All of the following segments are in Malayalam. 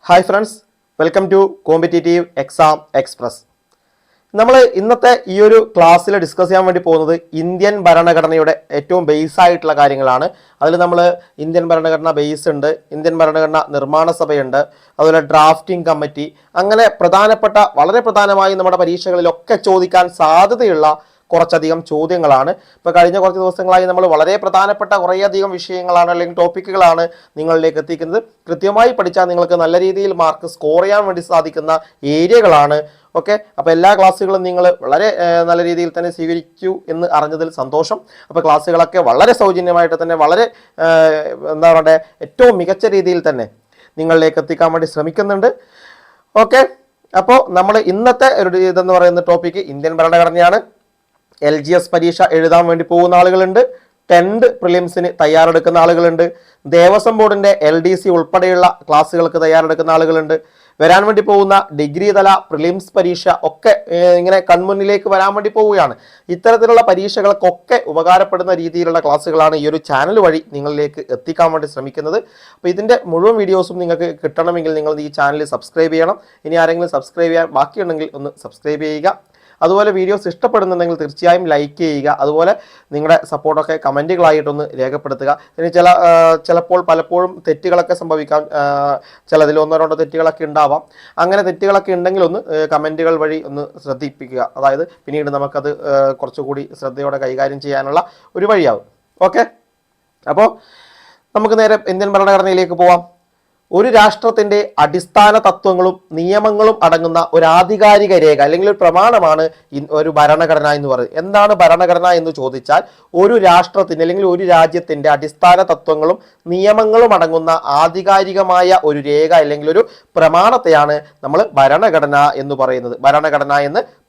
Hi friends, welcome to competitive exam express. നമ്മൾ ഇന്നത്തെ ഈ ഒരു ക്ലാസ്സിൽ ഡിസ്കസ് ചെയ്യാൻ വേണ്ടി പോകുന്നത് ഇന്ത്യൻ ഭരണഘടനയുടെ ഏറ്റവും ബേസ് ആയിട്ടുള്ള കാര്യങ്ങളാണ്. അതിൽ നമ്മൾ ഇന്ത്യൻ ഭരണഘടന ബേസ് ഉണ്ട്, ഇന്ത്യൻ ഭരണഘടന നിർമ്മാണ സഭയുണ്ട്, അതുപോലെ ഡ്രാഫ്റ്റിംഗ് കമ്മിറ്റി, അങ്ങനെ പ്രധാനപ്പെട്ട വളരെ പ്രധാനമായി നമ്മുടെ പരീക്ഷകളിലൊക്കെ ചോദിക്കാൻ സാധ്യതയുള്ള കുറച്ചധികം ചോദ്യങ്ങളാണ്. ഇപ്പോൾ കഴിഞ്ഞ കുറച്ച് ദിവസങ്ങളായി നമ്മൾ വളരെ പ്രധാനപ്പെട്ട കുറേയധികം വിഷയങ്ങളാണ് അല്ലെങ്കിൽ ടോപ്പിക്കുകളാണ് നിങ്ങളിലേക്ക് എത്തിക്കുന്നത്. കൃത്യമായി പഠിച്ചാൽ നിങ്ങൾക്ക് നല്ല രീതിയിൽ മാർക്ക് സ്കോർ ചെയ്യാൻ വേണ്ടി സാധിക്കുന്ന ഏരിയകളാണ്. ഓക്കെ, അപ്പോൾ എല്ലാ ക്ലാസ്സുകളും നിങ്ങൾ വളരെ നല്ല രീതിയിൽ തന്നെ സ്വീകരിച്ചു എന്ന് അറിഞ്ഞതിൽ സന്തോഷം. അപ്പോൾ ക്ലാസ്സുകളൊക്കെ വളരെ സൗജന്യമായിട്ട് തന്നെ വളരെ എന്താ പറയുക ഏറ്റവും മികച്ച രീതിയിൽ തന്നെ നിങ്ങളിലേക്ക് എത്തിക്കാൻ വേണ്ടി ശ്രമിക്കുന്നുണ്ട്. ഓക്കെ, അപ്പോൾ നമ്മൾ ഇന്നത്തെ ഒരു ഇതെന്ന് പറയുന്ന ടോപ്പിക്ക് ഇന്ത്യൻ ഭരണഘടനയാണ്. LGS പരീക്ഷ എഴുതാൻ വേണ്ടി പോകുന്ന ആളുകളുണ്ട്, 10th പ്രിലിംസിന് തയ്യാറെടുക്കുന്ന ആളുകളുണ്ട്, ദേവസ്വം ബോർഡിൻ്റെ LDC ഉൾപ്പെടെയുള്ള ക്ലാസ്സുകൾക്ക് തയ്യാറെടുക്കുന്ന ആളുകളുണ്ട്, വരാൻ വേണ്ടി പോകുന്ന ഡിഗ്രി തല പ്രിലിംസ് പരീക്ഷ ഒക്കെ ഇങ്ങനെ കൺമുന്നിലേക്ക് വരാൻ വേണ്ടി പോവുകയാണ്. ഇത്തരത്തിലുള്ള പരീക്ഷകൾക്കൊക്കെ ഉപകാരപ്പെടുന്ന രീതിയിലുള്ള ക്ലാസ്സുകളാണ് ഈ ഒരു ചാനൽ വഴി നിങ്ങളിലേക്ക് എത്തിക്കാൻ വേണ്ടി ശ്രമിക്കുന്നത്. അപ്പോൾ ഇതിൻ്റെ മുഴുവൻ വീഡിയോസും നിങ്ങൾക്ക് കിട്ടണമെങ്കിൽ നിങ്ങൾ ഈ ചാനൽ സബ്സ്ക്രൈബ് ചെയ്യണം. ഇനി ആരെങ്കിലും സബ്സ്ക്രൈബ് ചെയ്യാൻ ബാക്കിയുണ്ടെങ്കിൽ ഒന്ന് സബ്സ്ക്രൈബ് ചെയ്യുക. അതുപോലെ വീഡിയോസ് ഇഷ്ടപ്പെടുന്നുണ്ടെങ്കിൽ തീർച്ചയായും ലൈക്ക് ചെയ്യുക. അതുപോലെ നിങ്ങളുടെ സപ്പോർട്ടൊക്കെ കമൻറ്റുകളായിട്ടൊന്ന് രേഖപ്പെടുത്തുക. ഇനി ചിലപ്പോൾ പലപ്പോഴും തെറ്റുകളൊക്കെ സംഭവിക്കാം, ചിലതിൽ ഒന്നോ രണ്ടോ തെറ്റുകളൊക്കെ ഉണ്ടാവാം. അങ്ങനെ തെറ്റുകളൊക്കെ ഉണ്ടെങ്കിൽ ഒന്ന് കമൻറ്റുകൾ വഴി ഒന്ന് ശ്രദ്ധിപ്പിക്കുക. അതായത് പിന്നീട് നമുക്കത് കുറച്ചുകൂടി ശ്രദ്ധയോടെ കൈകാര്യം ചെയ്യാനുള്ള ഒരു വഴിയാവും. ഓക്കെ, അപ്പോൾ നമുക്ക് നേരെ ഇന്ത്യൻ ഭരണഘടനയിലേക്ക് പോവാം. ഒരു രാഷ്ട്രത്തിന്റെ അടിസ്ഥാന തത്വങ്ങളും നിയമങ്ങളും അടങ്ങുന്ന ഒരു ആധികാരിക രേഖ അല്ലെങ്കിൽ ഒരു പ്രമാണമാണ് ഒരു ഭരണഘടന എന്ന് പറയുന്നത്. എന്താണ് ഭരണഘടന എന്ന് ചോദിച്ചാൽ ഒരു രാഷ്ട്രത്തിന്റെ അല്ലെങ്കിൽ ഒരു രാജ്യത്തിന്റെ അടിസ്ഥാന തത്വങ്ങളും നിയമങ്ങളും അടങ്ങുന്ന ആധികാരികമായ ഒരു രേഖ അല്ലെങ്കിൽ ഒരു പ്രമാണത്തെയാണ് നമ്മൾ ഭരണഘടന എന്ന്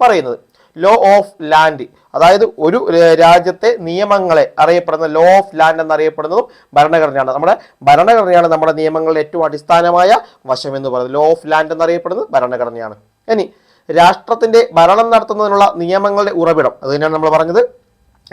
പറയുന്നത്. ലോ ഓഫ് ലാൻഡ്, അതായത് ഒരു രാജ്യത്തെ നിയമങ്ങളെ അറിയപ്പെടുന്ന ലോ ഓഫ് ലാൻഡ് എന്നറിയപ്പെടുന്നതും ഭരണഘടനയാണ്. നമ്മുടെ ഭരണഘടനയാണ് നമ്മുടെ നിയമങ്ങളുടെ ഏറ്റവും അടിസ്ഥാനമായ വശം എന്ന് പറയുന്നത്. ലോ ഓഫ് ലാൻഡ് എന്നറിയപ്പെടുന്നത് ഭരണഘടനയാണ്. ഇനി രാഷ്ട്രത്തിന്റെ ഭരണം നടത്തുന്നതിനുള്ള നിയമങ്ങളുടെ ഉറവിടം, അത് തന്നെയാണ് നമ്മൾ പറഞ്ഞത്,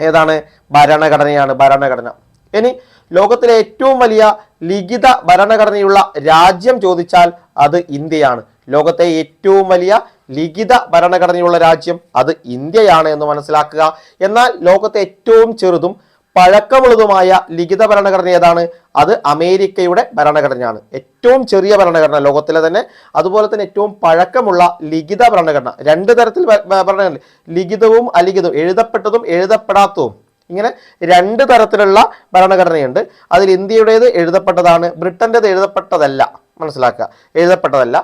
ഏതാണ്? ഭരണഘടനയാണ്. ഭരണഘടന. ഇനി ലോകത്തിലെ ഏറ്റവും വലിയ ലിഖിത ഭരണഘടനയുള്ള രാജ്യം ചോദിച്ചാൽ അത് ഇന്ത്യയാണ്. ലോകത്തെ ഏറ്റവും വലിയ ലിഖിത ഭരണഘടനയുള്ള രാജ്യം അത് ഇന്ത്യയാണ് എന്ന് മനസ്സിലാക്കുക. എന്നാൽ ലോകത്തെ ഏറ്റവും ചെറുതും പഴക്കമുള്ളതുമായ ലിഖിത ഭരണഘടന ഏതാണ്? അത് അമേരിക്കയുടെ ഭരണഘടനയാണ്. ഏറ്റവും ചെറിയ ഭരണഘടന ലോകത്തിലെ തന്നെ, അതുപോലെ തന്നെ ഏറ്റവും പഴക്കമുള്ള ലിഖിത ഭരണഘടന. രണ്ട് തരത്തിൽ ഭരണഘടന, ലിഖിതവും അലിഖിതവും, എഴുതപ്പെട്ടതും എഴുതപ്പെടാത്തതും, ഇങ്ങനെ രണ്ട് തരത്തിലുള്ള ഭരണഘടനയുണ്ട്. അതിൽ ഇന്ത്യയുടേത് എഴുതപ്പെട്ടതാണ്, ബ്രിട്ടൻ്റെത് എഴുതപ്പെട്ടതല്ല. മനസ്സിലാക്കുക, എഴുതപ്പെട്ടതല്ല.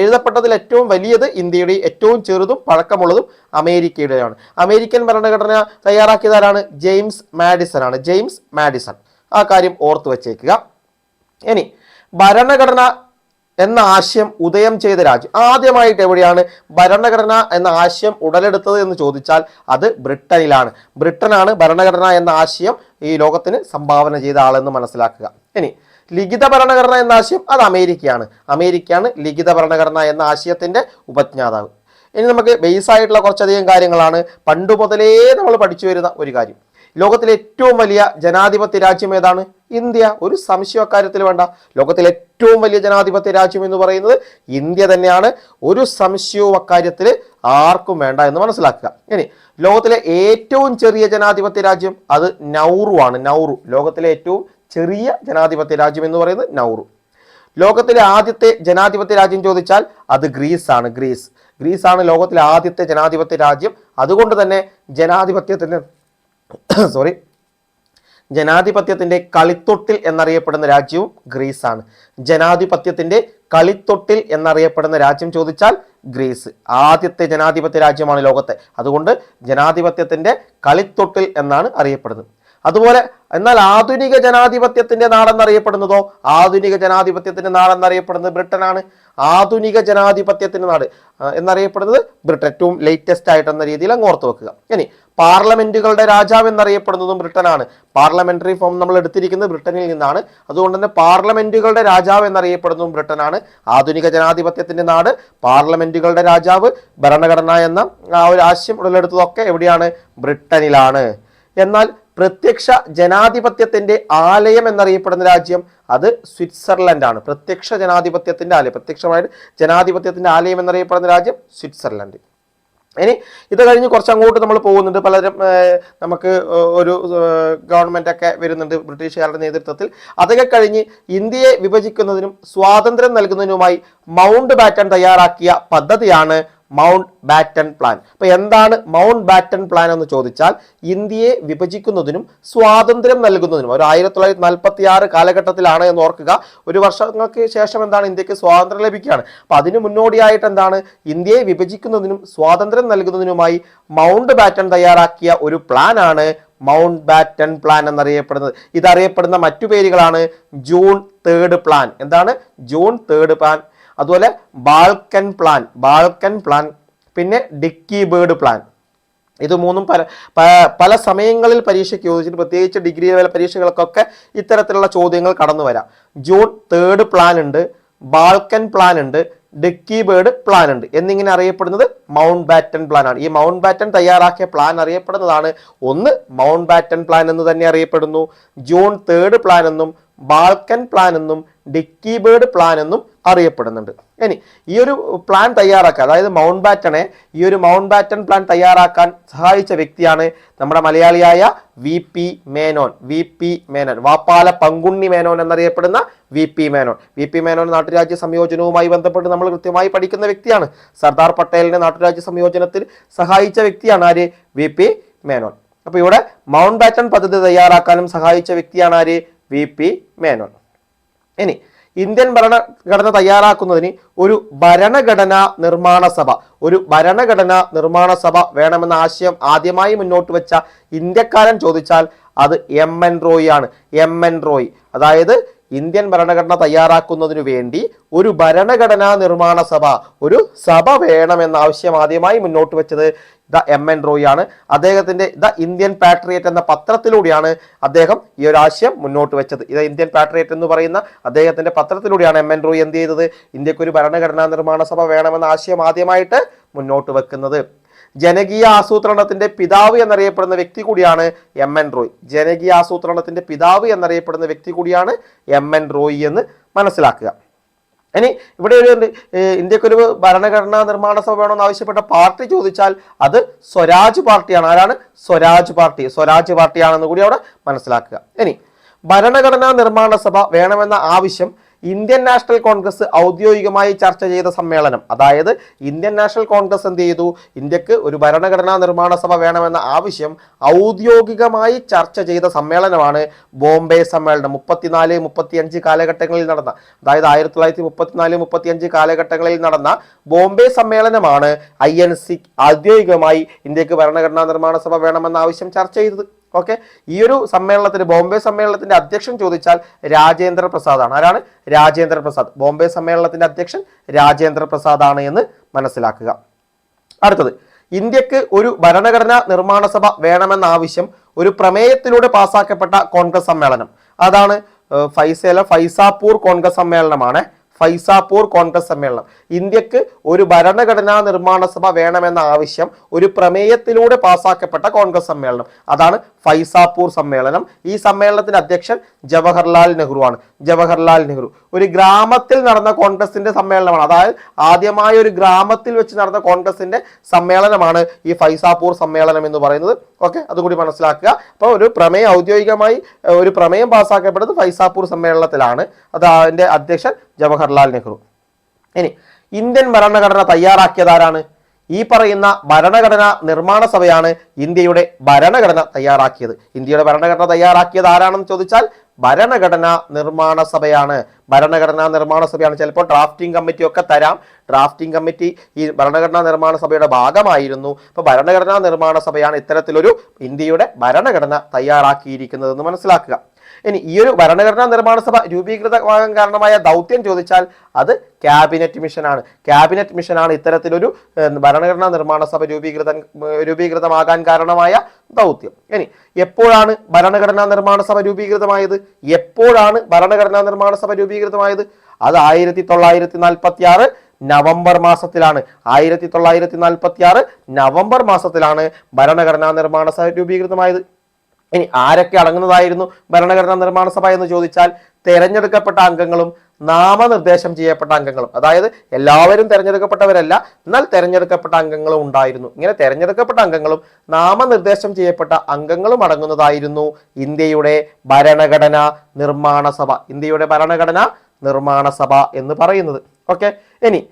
എഴുതപ്പെട്ടതിൽ ഏറ്റവും വലിയത് ഇന്ത്യയുടെ, ഏറ്റവും ചെറുതും പഴക്കമുള്ളതും അമേരിക്കയുടെയാണ്. അമേരിക്കൻ ഭരണഘടന തയ്യാറാക്കിയതാരാണ്? James Madison. ആ കാര്യം ഓർത്തു വച്ചേക്കുക. ഇനി ഭരണഘടന എന്ന ആശയം ഉദയം ചെയ്ത രാജ്യം, ആദ്യമായിട്ട് എവിടെയാണ് ഭരണഘടന എന്ന ആശയം ഉടലെടുത്തത് എന്ന് ചോദിച്ചാൽ അത് ബ്രിട്ടനിലാണ്. ബ്രിട്ടനാണ് ഭരണഘടന എന്ന ആശയം ഈ ലോകത്തിന് സംഭാവന ചെയ്ത ആളെന്ന് മനസ്സിലാക്കുക. ഇനി ലിഖിത ഭരണഘടന എന്ന ആശയം അത് അമേരിക്കയാണ് ലിഖിത ഭരണഘടന എന്ന ആശയത്തിന്റെ ഉപജ്ഞാതാവ്. ഇനി നമുക്ക് ബേസ് ആയിട്ടുള്ള കുറച്ചധികം കാര്യങ്ങളാണ്. പണ്ടു മുതലേ നമ്മൾ പഠിച്ചു വരുന്ന ഒരു കാര്യം, ലോകത്തിലെ ഏറ്റവും വലിയ ജനാധിപത്യ രാജ്യം ഏതാണ്? ഇന്ത്യ. ഒരു സംശയം അക്കാര്യത്തിൽ വേണ്ട. ലോകത്തിലെ ഏറ്റവും വലിയ ജനാധിപത്യ രാജ്യം എന്ന് പറയുന്നത് ഇന്ത്യ തന്നെയാണ്. ഒരു സംശയവും അക്കാര്യത്തിൽ ആർക്കും വേണ്ട എന്ന് മനസ്സിലാക്കുക. ഇനി ലോകത്തിലെ ഏറ്റവും ചെറിയ ജനാധിപത്യ രാജ്യം അത് നൗറു. ലോകത്തിലെ ഏറ്റവും ചെറിയ ജനാധിപത്യ രാജ്യം എന്ന് പറയുന്നത് നൗറു. ലോകത്തിലെ ആദ്യത്തെ ജനാധിപത്യ രാജ്യം ചോദിച്ചാൽ അത് ഗ്രീസാണ് ലോകത്തിലെ ആദ്യത്തെ ജനാധിപത്യ രാജ്യം. അതുകൊണ്ട് തന്നെ ജനാധിപത്യത്തിന്റെ കളിത്തൊട്ടിൽ എന്നറിയപ്പെടുന്ന രാജ്യവും ഗ്രീസാണ്. ജനാധിപത്യത്തിന്റെ കളിത്തൊട്ടിൽ എന്നറിയപ്പെടുന്ന രാജ്യം ചോദിച്ചാൽ ഗ്രീസ്. ആദ്യത്തെ ജനാധിപത്യ രാജ്യമാണ് ലോകത്തെ. അതുകൊണ്ട് ജനാധിപത്യത്തിന്റെ കളിത്തൊട്ടിൽ എന്നാണ് അറിയപ്പെടുന്നത്. അതുപോലെ എന്നാൽ ആധുനിക ജനാധിപത്യത്തിന്റെ നാടെന്നറിയപ്പെടുന്നതോ? ആധുനിക ജനാധിപത്യത്തിന്റെ നാടെന്നറിയപ്പെടുന്നത് ബ്രിട്ടനാണ്. ആധുനിക ജനാധിപത്യത്തിന്റെ നാട് എന്നറിയപ്പെടുന്നത് ബ്രിട്ടൻ. ഏറ്റവും ലേറ്റസ്റ്റ് ആയിട്ടെന്ന രീതിയിൽ അങ്ങ് ഓർത്ത് വെക്കുക. ഇനി പാർലമെന്റുകളുടെ രാജാവ് എന്നറിയപ്പെടുന്നതും ബ്രിട്ടനാണ്. പാർലമെന്ററി ഫോം നമ്മൾ എടുത്തിരിക്കുന്നത് ബ്രിട്ടനിൽ നിന്നാണ്. അതുകൊണ്ട് തന്നെ പാർലമെന്റുകളുടെ രാജാവ് എന്നറിയപ്പെടുന്നതും ബ്രിട്ടനാണ്. ആധുനിക ജനാധിപത്യത്തിന്റെ നാട്, പാർലമെന്റുകളുടെ രാജാവ്, ഭരണഘടന എന്ന ആ ഒരു ആശയം ഉടലെടുത്തതൊക്കെ എവിടെയാണ്? ബ്രിട്ടനിലാണ്. എന്നാൽ പ്രത്യക്ഷ ജനാധിപത്യത്തിന്റെ ആലയം എന്നറിയപ്പെടുന്ന രാജ്യം അത് സ്വിറ്റ്സർലൻഡ് ആണ്. പ്രത്യക്ഷ ജനാധിപത്യത്തിന്റെ ആലയം, പ്രത്യക്ഷമായിട്ട് ജനാധിപത്യത്തിന്റെ ആലയം എന്നറിയപ്പെടുന്ന രാജ്യം സ്വിറ്റ്സർലൻഡ്. ഇനി ഇത് കഴിഞ്ഞ് കുറച്ച് അങ്ങോട്ട് നമ്മൾ പോകുന്നുണ്ട്. പലരും നമുക്ക് ഒരു ഗവൺമെന്റ് ഒക്കെ വരുന്നുണ്ട് ബ്രിട്ടീഷുകാരുടെ നേതൃത്വത്തിൽ. അതൊക്കെ കഴിഞ്ഞ് ഇന്ത്യയെ വിഭജിക്കുന്നതിനും സ്വാതന്ത്ര്യം നൽകുന്നതിനുമായി മൗണ്ട് ബാറ്റൺ തയ്യാറാക്കിയ പദ്ധതിയാണ് മൗണ്ട് ബാറ്റൺ പ്ലാൻ. അപ്പൊ എന്താണ് മൗണ്ട് ബാറ്റൺ പ്ലാൻ എന്ന് ചോദിച്ചാൽ, ഇന്ത്യയെ വിഭജിക്കുന്നതിനും സ്വാതന്ത്ര്യം നൽകുന്നതിനും, ഒരു 1946 കാലഘട്ടത്തിലാണ് എന്ന് ഓർക്കുക. ഒരു വർഷങ്ങൾക്ക് ശേഷം എന്താണ് ഇന്ത്യക്ക് സ്വാതന്ത്ര്യം ലഭിക്കുകയാണ്. അപ്പൊ അതിന് മുന്നോടിയായിട്ട് എന്താണ്, ഇന്ത്യയെ വിഭജിക്കുന്നതിനും സ്വാതന്ത്ര്യം നൽകുന്നതിനുമായി മൗണ്ട് ബാറ്റൺ തയ്യാറാക്കിയ ഒരു പ്ലാനാണ് മൗണ്ട് ബാറ്റൺ പ്ലാൻ എന്നറിയപ്പെടുന്നത്. ഇതറിയപ്പെടുന്ന മറ്റു പേരുകളാണ് ജൂൺ 3 പ്ലാൻ. എന്താണ് ജൂൺ 3 പ്ലാൻ, അതുപോലെ ബാൾക്കൻ പ്ലാൻ, പിന്നെ ഡിക്കി ബേർഡ് പ്ലാൻ. ഇത് മൂന്നും പല സമയങ്ങളിൽ പരീക്ഷയ്ക്ക് ചോദിച്ചിട്ട്, പ്രത്യേകിച്ച് ഡിഗ്രി ലെവൽ പരീക്ഷകൾക്കൊക്കെ ഇത്തരത്തിലുള്ള ചോദ്യങ്ങൾ കടന്നു വരാം. ജൂൺ 3 പ്ലാൻ ഉണ്ട്, ബാൾക്കൻ പ്ലാൻ ഉണ്ട്, ഡിക്കി ബേർഡ് പ്ലാൻ ഉണ്ട് എന്നിങ്ങനെ അറിയപ്പെടുന്നത് മൗണ്ട് ബാറ്റൺ പ്ലാൻ ആണ്. ഈ മൗണ്ട് ബാറ്റൺ തയ്യാറാക്കിയ പ്ലാൻ അറിയപ്പെടുന്നതാണ് ഒന്ന് മൗണ്ട് ബാറ്റൺ പ്ലാൻ എന്ന് തന്നെ അറിയപ്പെടുന്നു, ജൂൺ 3 പ്ലാൻ എന്നും ബാൾക്കൻ പ്ലാൻ എന്നും ഡിക്കി ബേർഡ് പ്ലാൻ എന്നും അറിയപ്പെടുന്നുണ്ട്. ഇനി ഈ ഒരു പ്ലാൻ തയ്യാറാക്കാൻ, അതായത് ഈ ഒരു മൗണ്ട് ബാറ്റൺ പ്ലാൻ തയ്യാറാക്കാൻ സഹായിച്ച വ്യക്തിയാണ് നമ്മുടെ മലയാളിയായ വി പി മേനോൻ. വാപ്പാല പങ്കുണ്ണി മേനോൻ എന്നറിയപ്പെടുന്ന വി പി മേനോൻ നാട്ടുരാജ്യ സംയോജനവുമായി ബന്ധപ്പെട്ട് നമ്മൾ കൃത്യമായി പഠിക്കുന്ന വ്യക്തിയാണ്. സർദാർ പട്ടേലിന്റെ നാട്ടുരാജ്യ സംയോജനത്തിൽ സഹായിച്ച വ്യക്തിയാണ് ആര്, വി പി മേനോൻ. അപ്പൊ ഇവിടെ മൗണ്ട് ബാറ്റൺ പദ്ധതി തയ്യാറാക്കാനും സഹായിച്ച വ്യക്തിയാണ് ആര്, വി പി മേനോൻ. ഇനി ഇന്ത്യൻ ഭരണഘടന തയ്യാറാക്കുന്നതിന് ഒരു ഭരണഘടനാ നിർമ്മാണ സഭ വേണമെന്ന ആശയം ആദ്യമായി മുന്നോട്ട് വെച്ച ഇന്ത്യക്കാരൻ ചോദിച്ചാൽ അത് MN റോയ് ആണ്. MN റോയ്, അതായത് ഇന്ത്യൻ ഭരണഘടന തയ്യാറാക്കുന്നതിനു വേണ്ടി ഒരു ഭരണഘടനാ നിർമ്മാണ സഭ, ഒരു സഭ വേണമെന്ന ആവശ്യം ആദ്യമായി മുന്നോട്ട് വെച്ചത് MN റോയ് ആണ്. അദ്ദേഹത്തിന്റെ ഇന്ത്യൻ പാട്രിയറ്റ് എന്ന പത്രത്തിലൂടെയാണ് അദ്ദേഹം ഈ ഒരു ആശയം മുന്നോട്ട് വെച്ചത്. ഇന്ത്യൻ പാട്രിയറ്റ് എന്ന് പറയുന്ന അദ്ദേഹത്തിന്റെ പത്രത്തിലൂടെയാണ് MN റോയ് എന്ത് ചെയ്തത്, ഇന്ത്യക്ക് ഒരു ഭരണഘടനാ നിർമ്മാണ സഭ വേണമെന്ന ആശയം ആദ്യമായിട്ട് മുന്നോട്ട് വെക്കുന്നത്. ജനകീയ ആസൂത്രണത്തിന്റെ പിതാവ് എന്നറിയപ്പെടുന്ന വ്യക്തി കൂടിയാണ് MN റോയ്. ജനകീയ ആസൂത്രണത്തിന്റെ പിതാവ് എന്നറിയപ്പെടുന്ന വ്യക്തി കൂടിയാണ് MN റോയ് എന്ന് മനസ്സിലാക്കുക. ഇനി ഇവിടെ ഒരു ഇന്ത്യക്ക് ഒരു ഭരണഘടനാ നിർമ്മാണ സഭ വേണമെന്ന് ആവശ്യപ്പെട്ട പാർട്ടി ചോദിച്ചാൽ അത് സ്വരാജ് പാർട്ടിയാണ്. ആരാണ്, സ്വരാജ് പാർട്ടിയാണെന്ന് കൂടി അവിടെ മനസ്സിലാക്കുക. ഇനി ഭരണഘടനാ നിർമ്മാണ സഭ വേണമെന്ന ആവശ്യം ഇന്ത്യൻ നാഷണൽ കോൺഗ്രസ് ഔദ്യോഗികമായി ചർച്ച ചെയ്ത സമ്മേളനം, അതായത് ഇന്ത്യൻ നാഷണൽ കോൺഗ്രസ് എന്ത് ചെയ്തു, ഇന്ത്യക്ക് ഒരു ഭരണഘടനാ നിർമ്മാണ സഭ വേണമെന്ന ആവശ്യം ഔദ്യോഗികമായി ചർച്ച ചെയ്ത സമ്മേളനമാണ് ബോംബെ സമ്മേളനം. 34-35 കാലഘട്ടങ്ങളിൽ നടന്ന, അതായത് 1934-35 കാലഘട്ടങ്ങളിൽ നടന്ന ബോംബെ സമ്മേളനമാണ് INC ഔദ്യോഗികമായി ഇന്ത്യക്ക് ഭരണഘടനാ നിർമ്മാണ സഭ വേണമെന്ന ആവശ്യം ചർച്ച ചെയ്തത്. ഓക്കെ, ഈ ഒരു സമ്മേളനത്തിന്, ബോംബെ സമ്മേളനത്തിന്റെ അധ്യക്ഷൻ ചോദിച്ചാൽ രാജേന്ദ്ര പ്രസാദ് ആണ്. ആരാണ്, രാജേന്ദ്ര പ്രസാദ്. ബോംബെ സമ്മേളനത്തിന്റെ അധ്യക്ഷൻ രാജേന്ദ്ര പ്രസാദ് ആണ് എന്ന് മനസ്സിലാക്കുക. അടുത്തത്, ഇന്ത്യക്ക് ഒരു ഭരണഘടനാ നിർമ്മാണ സഭ വേണമെന്ന ആവശ്യം ഒരു പ്രമേയത്തിലൂടെ പാസാക്കപ്പെട്ട കോൺഗ്രസ് സമ്മേളനം, അതാണ് ഫൈസാപൂർ കോൺഗ്രസ് സമ്മേളനമാണ്. ഫൈസാപൂർ കോൺഗ്രസ് സമ്മേളനം. ഇന്ത്യക്ക് ഒരു ഭരണഘടനാ നിർമ്മാണ സഭ വേണമെന്ന ആവശ്യം ഒരു പ്രമേയത്തിലൂടെ പാസാക്കപ്പെട്ട കോൺഗ്രസ് സമ്മേളനം, അതാണ് ഫൈസാപൂർ സമ്മേളനം. ഈ സമ്മേളനത്തിന്റെ അധ്യക്ഷൻ ജവഹർലാൽ നെഹ്റു ആണ്. ഒരു ഗ്രാമത്തിൽ നടന്ന കോൺഗ്രസിന്റെ സമ്മേളനമാണ്, അതായത് ആദ്യമായി ഒരു ഗ്രാമത്തിൽ വെച്ച് നടന്ന കോൺഗ്രസിന്റെ സമ്മേളനമാണ് ഈ ഫൈസാപൂർ സമ്മേളനം എന്ന് പറയുന്നത്. ഓക്കെ, അതുകൂടി മനസ്സിലാക്കുക. അപ്പോൾ ഒരു പ്രമേയം, ഔദ്യോഗികമായി ഒരു പ്രമേയം പാസ്സാക്കപ്പെടുന്നത് ഫൈസാപൂർ സമ്മേളനത്തിലാണ്. അത് അതിന്റെ അധ്യക്ഷൻ ജവഹർലാൽ നെഹ്റു. ഇനി ഇന്ത്യൻ ഭരണഘടന തയ്യാറാക്കിയതാരാണ്? ഈ പറയുന്ന ഭരണഘടനാ നിർമ്മാണ സഭയാണ് ഇന്ത്യയുടെ ഭരണഘടന തയ്യാറാക്കിയത്. ഇന്ത്യയുടെ ഭരണഘടന തയ്യാറാക്കിയത് ആരാണെന്ന് ചോദിച്ചാൽ ഭരണഘടനാ നിർമ്മാണ സഭയാണ്. ചിലപ്പോൾ ഡ്രാഫ്റ്റിംഗ് കമ്മിറ്റി ഒക്കെ തരാം. ഡ്രാഫ്റ്റിംഗ് കമ്മിറ്റി ഈ ഭരണഘടനാ നിർമ്മാണ സഭയുടെ ഭാഗമായിരുന്നു. അപ്പൊ ഭരണഘടനാ നിർമ്മാണ സഭയാണ് ഇത്തരത്തിലൊരു ഇന്ത്യയുടെ ഭരണഘടന തയ്യാറാക്കിയിരിക്കുന്നതെന്ന് മനസ്സിലാക്കുക. ഇനി ഈ ഒരു ഭരണഘടനാ നിർമ്മാണ സഭ രൂപീകൃതമാകാൻ കാരണമായ ദൗത്യം ചോദിച്ചാൽ അത് ക്യാബിനറ്റ് മിഷനാണ് ഇത്തരത്തിലൊരു ഭരണഘടനാ നിർമ്മാണ സഭ രൂപീകൃതമാകാൻ കാരണമായ ദൗത്യം. ഇനി എപ്പോഴാണ് ഭരണഘടനാ നിർമ്മാണ സഭ രൂപീകൃതമായത്? അത് 1946 നവംബർ മാസത്തിലാണ്. 1946 നവംബർ മാസത്തിലാണ് ഭരണഘടനാ നിർമ്മാണ സഭ രൂപീകൃതമായത്. ഇനി ആരൊക്കെ അടങ്ങുന്നതായിരുന്നു ഭരണഘടനാ നിർമ്മാണ സഭ എന്ന് ചോദിച്ചാൽ തെരഞ്ഞെടുക്കപ്പെട്ട അംഗങ്ങളും നാമനിർദ്ദേശം ചെയ്യപ്പെട്ട അംഗങ്ങളും. അതായത് എല്ലാവരും തെരഞ്ഞെടുക്കപ്പെട്ടവരല്ല, എന്നാൽ തെരഞ്ഞെടുക്കപ്പെട്ട അംഗങ്ങളും ഉണ്ടായിരുന്നു. ഇങ്ങനെ തെരഞ്ഞെടുക്കപ്പെട്ട അംഗങ്ങളും നാമനിർദ്ദേശം ചെയ്യപ്പെട്ട അംഗങ്ങളും അടങ്ങുന്നതായിരുന്നു ഇന്ത്യയുടെ ഭരണഘടനാ നിർമ്മാണ സഭ. ഇന്ത്യയുടെ ഭരണഘടനാ നിർമ്മാണ സഭ എന്ന് പറയുന്നത്. ഓക്കെ, ഇനി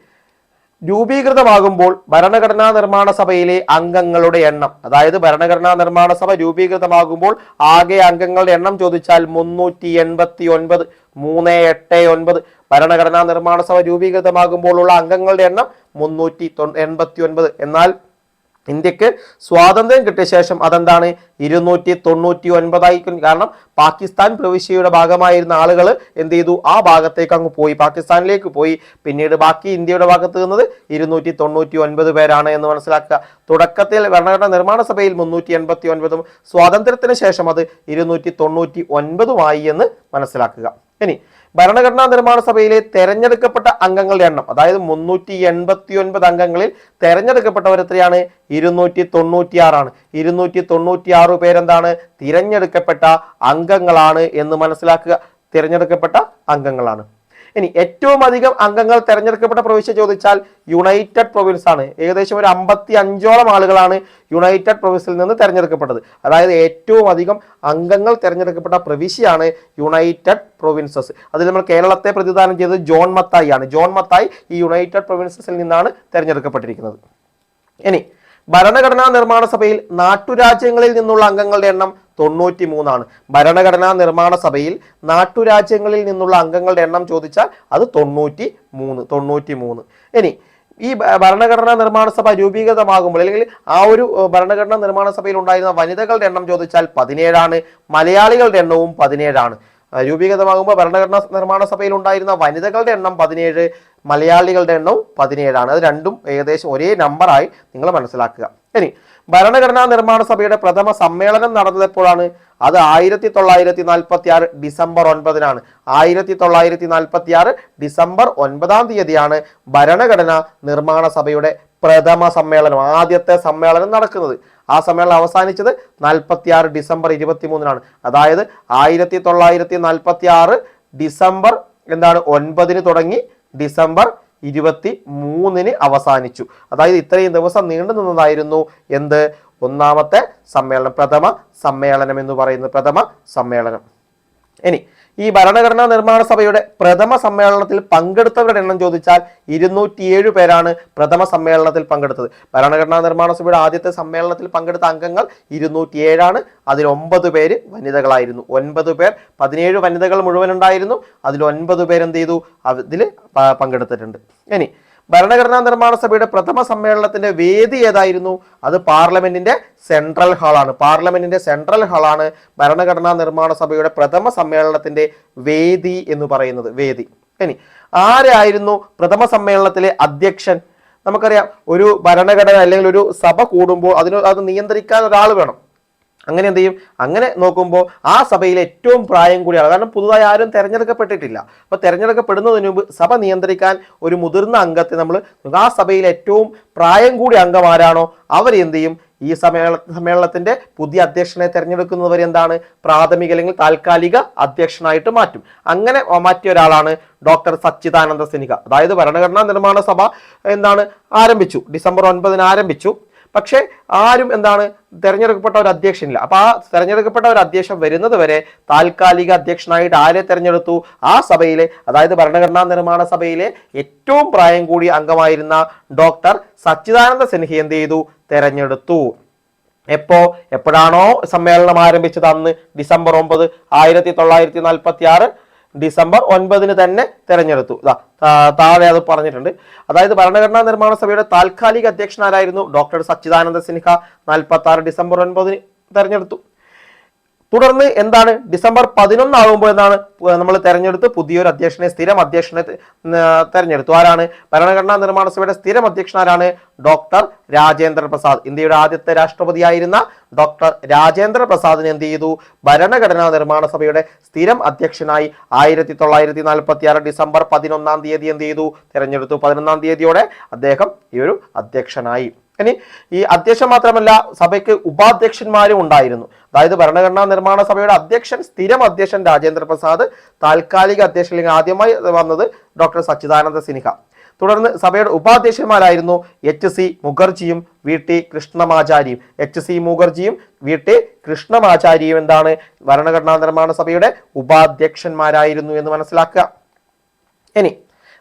രൂപീകൃതമാകുമ്പോൾ ഭരണഘടനാ നിർമ്മാണ സഭയിലെ അംഗങ്ങളുടെ എണ്ണം, അതായത് ഭരണഘടനാ നിർമ്മാണ സഭ രൂപീകൃതമാകുമ്പോൾ ആകെ അംഗങ്ങളുടെ എണ്ണം ചോദിച്ചാൽ 389, 389. ഭരണഘടനാ നിർമ്മാണ സഭ രൂപീകൃതമാകുമ്പോൾ ഉള്ള അംഗങ്ങളുടെ എണ്ണം 389. എന്നാൽ ഇന്ത്യക്ക് സ്വാതന്ത്ര്യം കിട്ടിയ ശേഷം അതെന്താണ് 299. കാരണം പാകിസ്ഥാൻ പ്രവിശ്യയുടെ ഭാഗമായിരുന്ന ആളുകൾ എന്ത് ചെയ്തു, ആ ഭാഗത്തേക്ക് അങ്ങ് പോയി, പാകിസ്ഥാനിലേക്ക് പോയി. പിന്നീട് ബാക്കി ഇന്ത്യയുടെ ഭാഗത്ത് നിന്നത് 299 പേരാണ് എന്ന് മനസ്സിലാക്കുക. തുടക്കത്തിൽ ഭരണഘടനാ നിർമ്മാണ സഭയിൽ 389, സ്വാതന്ത്ര്യത്തിന് ശേഷം അത് 299 എന്ന് മനസ്സിലാക്കുക. ഇനി ഭരണഘടനാ നിർമ്മാണ സഭയിലെ തെരഞ്ഞെടുക്കപ്പെട്ട അംഗങ്ങളുടെ എണ്ണം, അതായത് 389 അംഗങ്ങളിൽ തെരഞ്ഞെടുക്കപ്പെട്ടവർ എത്രയാണ്, 296 ആണ്. 296 പേരെന്താണ്, തിരഞ്ഞെടുക്കപ്പെട്ട അംഗങ്ങളാണ് എന്ന് മനസ്സിലാക്കുക. തിരഞ്ഞെടുക്കപ്പെട്ട അംഗങ്ങളാണ്. ഇനി ഏറ്റവും അധികം അംഗങ്ങൾ തെരഞ്ഞെടുക്കപ്പെട്ട പ്രവിശ്യ ചോദിച്ചാൽ യുണൈറ്റഡ് പ്രൊവിൻസ് ആണ്. ഏകദേശം ഒരു 55ഓളം ആളുകളാണ് യുണൈറ്റഡ് പ്രൊവിൻസിൽ നിന്ന് തെരഞ്ഞെടുക്കപ്പെട്ടത്. അതായത് ഏറ്റവും അധികം അംഗങ്ങൾ തെരഞ്ഞെടുക്കപ്പെട്ട പ്രവിശ്യയാണ് യുണൈറ്റഡ് പ്രൊവിൻസസ്. അതിൽ നമ്മൾ കേരളത്തെ പ്രതിദാനം ചെയ്തത് ജോൺ മത്തായി ആണ്. ജോൺ മത്തായി ഈ യുണൈറ്റഡ് പ്രൊവിൻസസിൽ നിന്നാണ് തെരഞ്ഞെടുക്കപ്പെട്ടിരിക്കുന്നത്. ഇനി ഭരണഘടനാ നിർമ്മാണ സഭയിൽ നാട്ടുരാജ്യങ്ങളിൽ നിന്നുള്ള അംഗങ്ങളുടെ എണ്ണം 93 ആണ്. ഭരണഘടനാ നിർമ്മാണ സഭയിൽ നാട്ടുരാജ്യങ്ങളിൽ നിന്നുള്ള അംഗങ്ങളുടെ എണ്ണം ചോദിച്ചാൽ അത് 93. ഇനി ഈ ഭരണഘടനാ നിർമ്മാണ സഭ രൂപീകൃതമാകുമ്പോൾ അല്ലെങ്കിൽ ആ ഒരു ഭരണഘടനാ നിർമ്മാണ സഭയിൽ ഉണ്ടായിരുന്ന വനിതകളുടെ എണ്ണം ചോദിച്ചാൽ 17 ആണ്. മലയാളികളുടെ എണ്ണവും 17 ആണ്. രൂപീകൃതമാകുമ്പോൾ ഭരണഘടനാ നിർമ്മാണ സഭയിൽ ഉണ്ടായിരുന്ന വനിതകളുടെ എണ്ണം 17, മലയാളികളുടെ എണ്ണവും 17 ആണ്. അത് രണ്ടും ഏകദേശം ഒരേ നമ്പറായി നിങ്ങൾ മനസ്സിലാക്കുക. ഇനി ഭരണഘടനാ നിർമ്മാണ സഭയുടെ പ്രഥമ സമ്മേളനം നടന്നതെപ്പോഴാണ്? അത് 1946 ഡിസംബർ 9-നാണ്. 1946 ഡിസംബർ 9-ാം തീയതിയാണ് ഭരണഘടനാ നിർമ്മാണ സഭയുടെ പ്രഥമ സമ്മേളനം, ആദ്യത്തെ സമ്മേളനം നടക്കുന്നത്. ആ സമ്മേളനം അവസാനിച്ചത് 46 ഡിസംബർ 23-നാണ്. അതായത് 1946 ഡിസംബർ 9-ന് തുടങ്ങി ഡിസംബർ 23-ന് അവസാനിച്ചു. അതായത് ഇത്രയും ദിവസം നീണ്ടു നിന്നതായിരുന്നു എന്ത്, ഒന്നാമത്തെ സമ്മേളനം, പ്രഥമ സമ്മേളനം എന്ന് പറയുന്നത്, പ്രഥമ സമ്മേളനം. ഇനി ഈ ഭരണഘടനാ നിർമ്മാണ സഭയുടെ പ്രഥമ സമ്മേളനത്തിൽ പങ്കെടുത്തവരുടെ എണ്ണം ചോദിച്ചാൽ 207 പേരാണ് പ്രഥമ സമ്മേളനത്തിൽ പങ്കെടുത്തത്. ഭരണഘടനാ നിർമ്മാണ സഭയുടെ ആദ്യത്തെ സമ്മേളനത്തിൽ പങ്കെടുത്ത അംഗങ്ങൾ 207 ആണ്. അതിൽ 9 പേര് വനിതകളായിരുന്നു. 9 പേർ, 17 വനിതകൾ മുഴുവൻ ഉണ്ടായിരുന്നു. അതിൽ 9 പേര് എന്ത് ചെയ്തു, അതിൽ പങ്കെടുത്തിട്ടുണ്ട്. ഇനി ഭരണഘടനാ നിർമ്മാണ സഭയുടെ പ്രഥമ സമ്മേളനത്തിന്റെ വേദി ഏതായിരുന്നു? അത് പാർലമെന്റിന്റെ സെൻട്രൽ ഹാളാണ്. പാർലമെന്റിന്റെ സെൻട്രൽ ഹാളാണ് ഭരണഘടനാ നിർമ്മാണ സഭയുടെ പ്രഥമ സമ്മേളനത്തിന്റെ വേദി എന്ന് പറയുന്നത്, വേദി. ഇനി ആരായിരുന്നു പ്രഥമ സമ്മേളനത്തിലെ അധ്യക്ഷൻ? നമുക്കറിയാം, ഒരു ഭരണഘടന അല്ലെങ്കിൽ ഒരു സഭ കൂടുമ്പോൾ അത് നിയന്ത്രിക്കാൻ ഒരാൾ വേണം. അങ്ങനെ എന്ത് ചെയ്യും? അങ്ങനെ നോക്കുമ്പോൾ ആ സഭയിൽ ഏറ്റവും പ്രായം കൂടിയ ആൾ, കാരണം പുതുതായി ആരും തെരഞ്ഞെടുക്കപ്പെട്ടിട്ടില്ല. അപ്പോൾ തെരഞ്ഞെടുക്കപ്പെടുന്നതിന് മുമ്പ് സഭ നിയന്ത്രിക്കാൻ ഒരു മുതിർന്ന അംഗത്തെ നമ്മൾ, ആ സഭയിൽ ഏറ്റവും പ്രായം കൂടിയ അംഗം ആരാണോ അവരെന്ത് ചെയ്യും, ഈ സമ്മേളനത്തിന്റെ പുതിയ അധ്യക്ഷനെ തെരഞ്ഞെടുക്കുന്നവർ എന്താണ്, പ്രാഥമിക അല്ലെങ്കിൽ താൽക്കാലിക അധ്യക്ഷനായിട്ട് മാറ്റും. അങ്ങനെ മാറ്റിയ ഒരാളാണ് ഡോക്ടർ സച്ചിദാനന്ദ സിൻഹ. അതായത് ഭരണഘടനാ നിർമ്മാണ സഭ ആരംഭിച്ചു, ഡിസംബർ 9-ന് ആരംഭിച്ചു. പക്ഷേ ആരും തെരഞ്ഞെടുക്കപ്പെട്ട ഒരു അധ്യക്ഷനില്ല. അപ്പൊ ആ തെരഞ്ഞെടുക്കപ്പെട്ട ഒരു അധ്യക്ഷൻ വരുന്നത് വരെ താൽക്കാലിക അധ്യക്ഷനായിട്ട് ആരെ തെരഞ്ഞെടുത്തു? ആ സഭയിലെ, അതായത് ഭരണഘടനാ നിർമ്മാണ സഭയിലെ ഏറ്റവും പ്രായം കൂടിയ അംഗമായിരുന്ന ഡോക്ടർ സച്ചിദാനന്ദ സിൻഹ എന്ത് ചെയ്തു? തെരഞ്ഞെടുത്തു. എപ്പോഴാണോ സമ്മേളനം ആരംഭിച്ചത് അന്ന് ഡിസംബർ 9, 1946 ഡിസംബർ 9-ന് തന്നെ തെരഞ്ഞെടുത്തു. താഴെ അത് പറഞ്ഞിട്ടുണ്ട്. അതായത് ഭരണഘടനാ നിർമ്മാണ സഭയുടെ താൽക്കാലിക അധ്യക്ഷനാരായിരുന്നു ഡോക്ടർ സച്ചിദാനന്ദ സിൻഹ. 46 ഡിസംബർ 9-ന് തെരഞ്ഞെടുത്തു. തുടർന്ന് ഡിസംബർ 11 ആകുമ്പോൾ നമ്മൾ തെരഞ്ഞെടുത്ത് പുതിയൊരു അധ്യക്ഷനെ, സ്ഥിരം അധ്യക്ഷനെ തെരഞ്ഞെടുത്തു. ആരാണ്? ഭരണഘടനാ നിർമ്മാണ സഭയുടെ സ്ഥിരം അധ്യക്ഷനാരാണ്? ഡോക്ടർ രാജേന്ദ്ര പ്രസാദ്. ഇന്ത്യയുടെ ആദ്യത്തെ രാഷ്ട്രപതിയായിരുന്ന ഡോക്ടർ രാജേന്ദ്ര പ്രസാദിനെ എന്ത് ചെയ്തു? ഭരണഘടനാ നിർമ്മാണ സഭയുടെ സ്ഥിരം അധ്യക്ഷനായി 1946 ഡിസംബർ 11-ാം തീയതി എന്ത് ചെയ്തു? തെരഞ്ഞെടുത്തു. 11-ാം തീയതിയോടെ അദ്ദേഹം ഈ ഒരു അധ്യക്ഷനായി. ഇനി ഈ അധ്യക്ഷൻ മാത്രമല്ല, സഭയ്ക്ക് ഉപാധ്യക്ഷന്മാരും ഉണ്ടായിരുന്നു. അതായത് ഭരണഘടനാ നിർമ്മാണ സഭയുടെ അധ്യക്ഷൻ, സ്ഥിരം അധ്യക്ഷൻ രാജേന്ദ്ര പ്രസാദ്, താൽക്കാലിക അധ്യക്ഷൻ അല്ലെങ്കിൽ ആദ്യമായി വന്നത് ഡോക്ടർ സച്ചിദാനന്ദ സിൻഹ. തുടർന്ന് സഭയുടെ ഉപാധ്യക്ഷന്മാരായിരുന്നു HC മുഖർജിയും VT കൃഷ്ണമാചാരിയും. HC മുഖർജിയും VT കൃഷ്ണമാചാരിയും എന്താണ് ഭരണഘടനാ നിർമ്മാണ സഭയുടെ ഉപാധ്യക്ഷന്മാരായിരുന്നു എന്ന് മനസ്സിലാക്കുക. ഇനി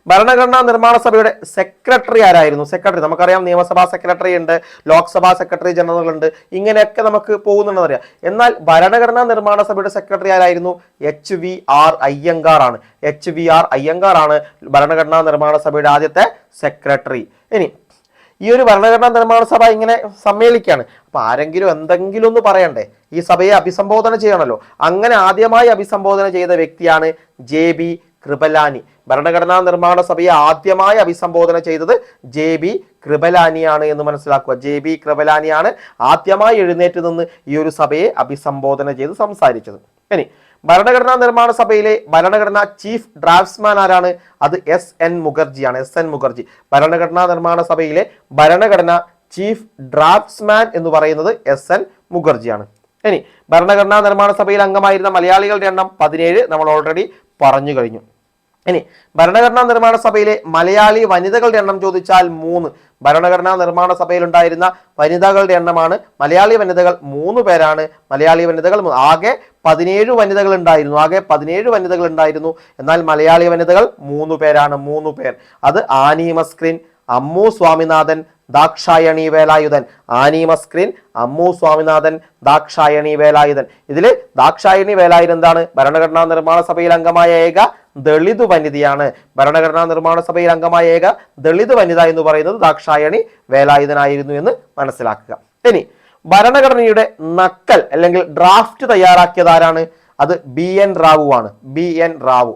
ഭരണഘടനാ നിർമ്മാണ സഭയുടെ സെക്രട്ടറി ആരായിരുന്നു? സെക്രട്ടറി നമുക്കറിയാം, നിയമസഭാ സെക്രട്ടറി ഉണ്ട്, ലോക്സഭാ സെക്രട്ടറി ജനറൽ ഉണ്ട്, ഇങ്ങനെയൊക്കെ നമുക്ക് പോകുന്നുണ്ടെന്ന് അറിയാം. എന്നാൽ ഭരണഘടനാ നിർമ്മാണ സഭയുടെ സെക്രട്ടറി ആരായിരുന്നു? HVR അയ്യങ്കാർ ആണ്. HVR അയ്യങ്കാർ ആണ് ഭരണഘടനാ നിർമ്മാണ സഭയുടെ ആദ്യത്തെ സെക്രട്ടറി. ഇനി ഈ ഒരു ഭരണഘടനാ നിർമ്മാണ സഭ ഇങ്ങനെ സമ്മേളിക്കുകയാണ്. അപ്പൊ ആരെങ്കിലും എന്തെങ്കിലും ഒന്ന് പറയണ്ടേ, ഈ സഭയെ അഭിസംബോധന ചെയ്യണമല്ലോ. അങ്ങനെ ആദ്യമായി അഭിസംബോധന ചെയ്ത വ്യക്തിയാണ് JB കൃപലാനി. ഭരണഘടനാ നിർമ്മാണ സഭയെ ആദ്യമായി അഭിസംബോധന ചെയ്തത് JB കൃപലാനിയാണ് എന്ന് മനസ്സിലാക്കുക. JB കൃപലാനിയാണ് ആദ്യമായി എഴുന്നേറ്റ് നിന്ന് ഈ ഒരു സഭയെ അഭിസംബോധന ചെയ്ത് സംസാരിച്ചത്. ഇനി ഭരണഘടനാ നിർമ്മാണ സഭയിലെ ഭരണഘടനാ ചീഫ് ഡ്രാഫ്റ്റ്സ്മാൻ ആരാണ്? അത് SN മുഖർജിയാണ്. SN മുഖർജി ഭരണഘടനാ നിർമ്മാണ സഭയിലെ ഭരണഘടനാ ചീഫ് ഡ്രാഫ്റ്റ്സ്മാൻ എന്ന് പറയുന്നത് SN മുഖർജിയാണ്. ഇനി ഭരണഘടനാ നിർമ്മാണ സഭയിൽ അംഗമായിരുന്ന മലയാളികളുടെ എണ്ണം 17 നമ്മൾ ഓൾറെഡി പറഞ്ഞു കഴിഞ്ഞു. ഇനി ഭരണഘടനാ നിർമ്മാണ സഭയിലെ മലയാളി വനിതകളുടെ എണ്ണം ചോദിച്ചാൽ 3. ഭരണഘടനാ നിർമ്മാണ സഭയിൽ ഉണ്ടായിരുന്ന വനിതകളുടെ എണ്ണമാണ്, മലയാളി വനിതകൾ 3 പേരാണ്. മലയാളി വനിതകൾ ആകെ 17 വനിതകൾ ഉണ്ടായിരുന്നു. ആകെ 17 വനിതകൾ ഉണ്ടായിരുന്നു. എന്നാൽ മലയാളി വനിതകൾ 3 പേരാണ്. 3 പേർ. അത് ആനി മസ്ക്രിൻ, അമ്മു സ്വാമിനാഥൻ, ദാക്ഷായണി വേലായുധൻ. ആനി മസ്ക്രിൻ, അമ്മു സ്വാമിനാഥൻ, ദാക്ഷായണി വേലായുധൻ. ഇതില് ദാക്ഷായണി വേലായുധൻ എന്താണ്? ഭരണഘടനാ നിർമ്മാണ സഭയിൽ അംഗമായ ഏക ദളിത് വനിതയാണ്. ഭരണഘടനാ നിർമ്മാണ സഭയിൽ അംഗമായ ഏക ദളിത് വനിത എന്ന് പറയുന്നത് ദാക്ഷായണി വേലായുധനായിരുന്നു എന്ന് മനസ്സിലാക്കുക. ഇനി ഭരണഘടനയുടെ നക്കൽ അല്ലെങ്കിൽ ഡ്രാഫ്റ്റ് തയ്യാറാക്കിയത് ആരാണ്? അത് BN റാവു ആണ്. BN റാവു,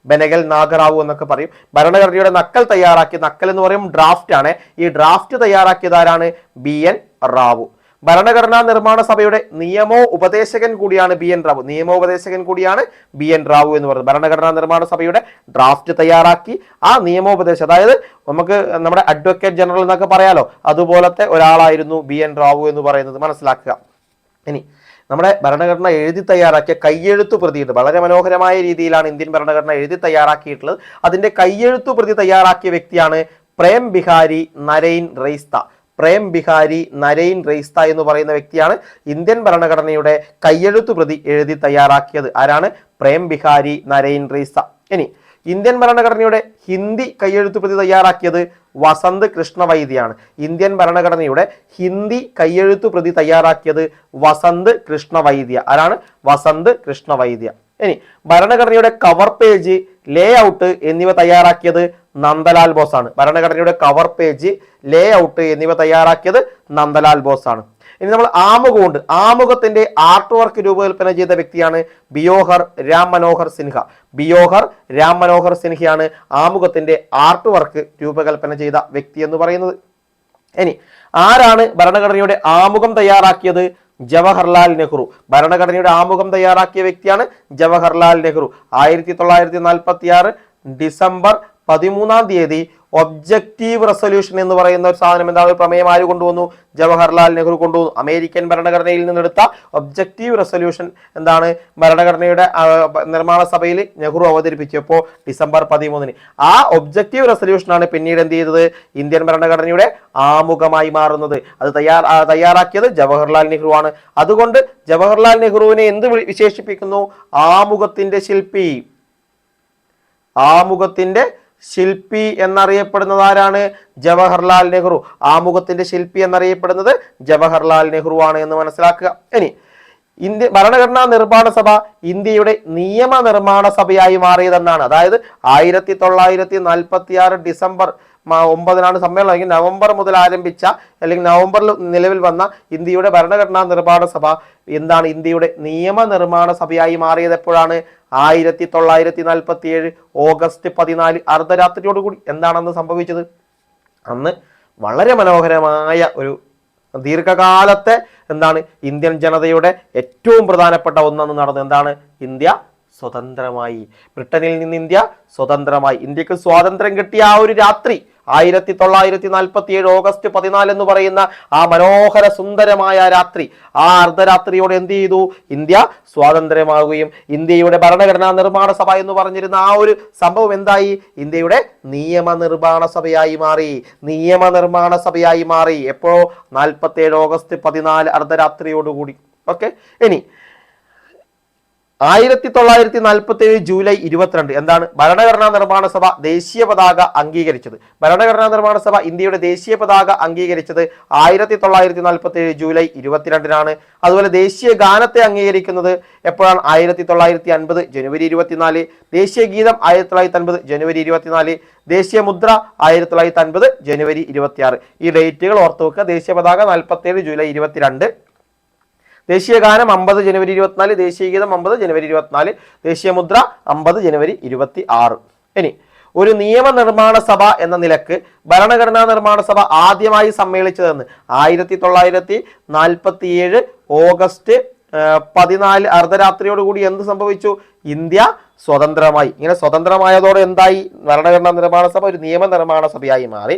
ബെനഗൽ നാഗറാവു എന്നൊക്കെ പറയും. ഭരണഘടനയുടെ നക്കൽ തയ്യാറാക്കിയ, നക്കൽ എന്ന് പറയും ഡ്രാഫ്റ്റ് ആണ്. ഈ ഡ്രാഫ്റ്റ് തയ്യാറാക്കിയത് ആരാണ്? BN റാവു. ഭരണഘടനാ നിർമ്മാണ സഭയുടെ നിയമോപദേശകൻ കൂടിയാണ് BN റാവു. നിയമോപദേശകൻ കൂടിയാണ് BN റാവു എന്ന് പറയുന്നത്. ഭരണഘടനാ നിർമ്മാണ സഭയുടെ ഡ്രാഫ്റ്റ് തയ്യാറാക്കി ആ നിയമോപദേശം, അതായത് നമുക്ക് നമ്മുടെ അഡ്വക്കേറ്റ് ജനറൽ എന്നൊക്കെ പറയാലോ, അതുപോലത്തെ ഒരാളായിരുന്നു BN റാവു എന്ന് പറയുന്നത് മനസ്സിലാക്കുക. ഇനി നമ്മുടെ ഭരണഘടന എഴുതി തയ്യാറാക്കിയ കയ്യെഴുത്തു പ്രതിയുണ്ട്. വളരെ മനോഹരമായ രീതിയിലാണ് ഇന്ത്യൻ ഭരണഘടന എഴുതി തയ്യാറാക്കിയിട്ടുള്ളത്. അതിന്റെ കയ്യെഴുത്തു പ്രതി തയ്യാറാക്കിയ വ്യക്തിയാണ് പ്രേം ബിഹാരി നരൈൻ റെയ്സ്ത. പ്രേം ബിഹാരി നരൈൻ റെയ്സ്ത എന്ന് പറയുന്ന വ്യക്തിയാണ് ഇന്ത്യൻ ഭരണഘടനയുടെ കയ്യെഴുത്തു പ്രതി എഴുതി തയ്യാറാക്കിയത്. ആരാണ്? പ്രേം ബിഹാരി നരൈൻ റെയ്സ്ത. ഇനി ഇന്ത്യൻ ഭരണഘടനയുടെ ഹിന്ദി കയ്യെഴുത്തു പ്രതി തയ്യാറാക്കിയത് വസന്ത് കൃഷ്ണവൈദ്യയാണ്. ഇന്ത്യൻ ഭരണഘടനയുടെ ഹിന്ദി കയ്യെഴുത്തു പ്രതി തയ്യാറാക്കിയത് വസന്ത് കൃഷ്ണവൈദ്യ. ആരാണ്? വസന്ത് കൃഷ്ണവൈദ്യ. ഇനി ഭരണഘടനയുടെ കവർ പേജ്, ലേ ഔട്ട് എന്നിവ തയ്യാറാക്കിയത് നന്ദലാൽ ബോസ് ആണ്. ഭരണഘടനയുടെ കവർ പേജ്, ലേ ഔട്ട് എന്നിവ തയ്യാറാക്കിയത് നന്ദലാൽ ബോസ് ആണ്. ഇനി നമ്മൾ ആമുഖമുണ്ട്. ആമുഖത്തിന്റെ ആർട്ട് വർക്ക് രൂപകൽപ്പന ചെയ്ത വ്യക്തിയാണ് ബിയോഹർ രാം മനോഹർ സിൻഹ. ബിയോഹർ രാം മനോഹർ സിൻഹയാണ് ആമുഖത്തിന്റെ ആർട്ട് വർക്ക് രൂപകൽപ്പന ചെയ്ത വ്യക്തി എന്ന് പറയുന്നത്. ഇനി ആരാണ് ഭരണഘടനയുടെ ആമുഖം തയ്യാറാക്കിയത്? ജവഹർലാൽ നെഹ്റു. ഭരണഘടനയുടെ ആമുഖം തയ്യാറാക്കിയ വ്യക്തിയാണ് Jawaharlal Nehru. 1946 December 13 objective resolution എന്ന് പറയുന്ന ഒരു സാധനം, എന്താണ് ഒരു പ്രമേയം ആര് കൊണ്ടുവന്നു? ജവഹർലാൽ നെഹ്റു കൊണ്ടുവന്നു. അമേരിക്കൻ ഭരണഘടനയിൽ നിന്നെടുത്ത ഒബ്ജക്റ്റീവ് റെസൊല്യൂഷൻ എന്താണ് ഭരണഘടനയുടെ നിർമ്മാണ സഭയിൽ നെഹ്റു അവതരിപ്പിച്ചപ്പോൾ ഡിസംബർ 13. ആ ഒബ്ജക്റ്റീവ് റെസൊല്യൂഷനാണ് പിന്നീട് എന്ത് ചെയ്തത്? ഇന്ത്യൻ ഭരണഘടനയുടെ ആമുഖമായി മാറുന്നത്. അത് തയ്യാറാക്കിയത് ജവഹർലാൽ നെഹ്റു ആണ്. അതുകൊണ്ട് ജവഹർലാൽ നെഹ്റുവിനെ എന്ത് വിശേഷിപ്പിക്കുന്നു? ആമുഖത്തിന്റെ ശില്പി. ആമുഖത്തിന്റെ ശില്പി എന്നറിയപ്പെടുന്നത് ആരാണ്? ജവഹർലാൽ നെഹ്റു. ആമുഖത്തിന്റെ ശില്പി എന്നറിയപ്പെടുന്നത് ജവഹർലാൽ നെഹ്റു ആണ് എന്ന് മനസ്സിലാക്കുക. ഇനി ഭരണഘടനാ നിർമ്മാണ സഭ ഇന്ത്യയുടെ നിയമനിർമ്മാണ സഭയായി മാറിയതെന്നാണ്. അതായത് 1946 ഡിസംബർ 9 സമ്മേളനം, അല്ലെങ്കിൽ നവംബർ മുതൽ ആരംഭിച്ച അല്ലെങ്കിൽ നവംബറിൽ നിലവിൽ വന്ന ഇന്ത്യയുടെ ഭരണഘടനാ നിർമ്മാണ സഭ എന്താണ്? ഇന്ത്യയുടെ നിയമനിർമ്മാണ സഭയായി മാറിയത് എപ്പോഴാണ്? 1947 ഓഗസ്റ്റ് 14 അർദ്ധരാത്രിയോടുകൂടി. എന്താണെന്ന് സംഭവിച്ചത്? അന്ന് വളരെ മനോഹരമായ ഒരു ദീർഘകാലത്തെ എന്താണ് ഇന്ത്യൻ ജനതയുടെ ഏറ്റവും പ്രധാനപ്പെട്ട ഒന്നെന്ന് നടന്നു. എന്താണ്? ഇന്ത്യ സ്വതന്ത്രമായി. ബ്രിട്ടനിൽ നിന്ന് ഇന്ത്യ സ്വതന്ത്രമായി. ഇന്ത്യക്ക് സ്വാതന്ത്ര്യം കിട്ടിയ ആ ഒരു രാത്രി, 1947 ഓഗസ്റ്റ് 14 എന്ന് പറയുന്ന ആ മനോഹര സുന്ദരമായ രാത്രി, ആ അർദ്ധരാത്രിയോടെ എന്ത് ചെയ്തു? ഇന്ത്യ സ്വാതന്ത്ര്യമാവുകയും ഇന്ത്യയുടെ ഭരണഘടനാ നിർമ്മാണ സഭ എന്ന് പറഞ്ഞിരുന്ന ആ ഒരു സംഭവം എന്തായി? ഇന്ത്യയുടെ നിയമനിർമ്മാണ സഭയായി മാറി. നിയമനിർമ്മാണ സഭയായി മാറി എപ്പോഴോ? 47 ഓഗസ്റ്റ് 14 അർദ്ധരാത്രിയോടുകൂടി. ഓക്കെ. ഇനി 1947 ജൂലൈ 22 എന്താണ് ഭരണഘടനാ നിർമ്മാണ സഭ ദേശീയ പതാക അംഗീകരിച്ചത്? ഭരണഘടനാ നിർമ്മാണ സഭ ഇന്ത്യയുടെ ദേശീയ പതാക അംഗീകരിച്ചത് 1947 ജൂലൈ 22 അതുപോലെ ദേശീയ ഗാനത്തെ അംഗീകരിക്കുന്നത് എപ്പോഴാണ്? 1950 ജനുവരി 24. ദേശീയ ഗീതം 1950 ജനുവരി 24. ദേശീയ മുദ്ര 1950 ജനുവരി 26. ഈ ഡേറ്റുകൾ ഓർത്തു വെക്കുക. ദേശീയ പതാക 47 ജൂലൈ 22, ദേശീയ ഗാനം 50 ജനുവരി 24, ദേശീയ ഗീതം 50 ജനുവരി 24, ദേശീയ മുദ്ര 50 ജനുവരി 26. ഇനി ഒരു നിയമനിർമ്മാണ സഭ എന്ന നിലക്ക് ഭരണഘടനാ നിർമ്മാണ സഭ ആദ്യമായി സമ്മേളിച്ചതെന്ന് 1947 ഓഗസ്റ്റ് 14 അർദ്ധരാത്രിയോടുകൂടി എന്ത് സംഭവിച്ചു? ഇന്ത്യ സ്വതന്ത്രമായി. ഇങ്ങനെ സ്വതന്ത്രമായതോടെ എന്തായി? ഭരണഘടനാ നിർമ്മാണ സഭ ഒരു നിയമനിർമ്മാണ സഭയായി മാറി.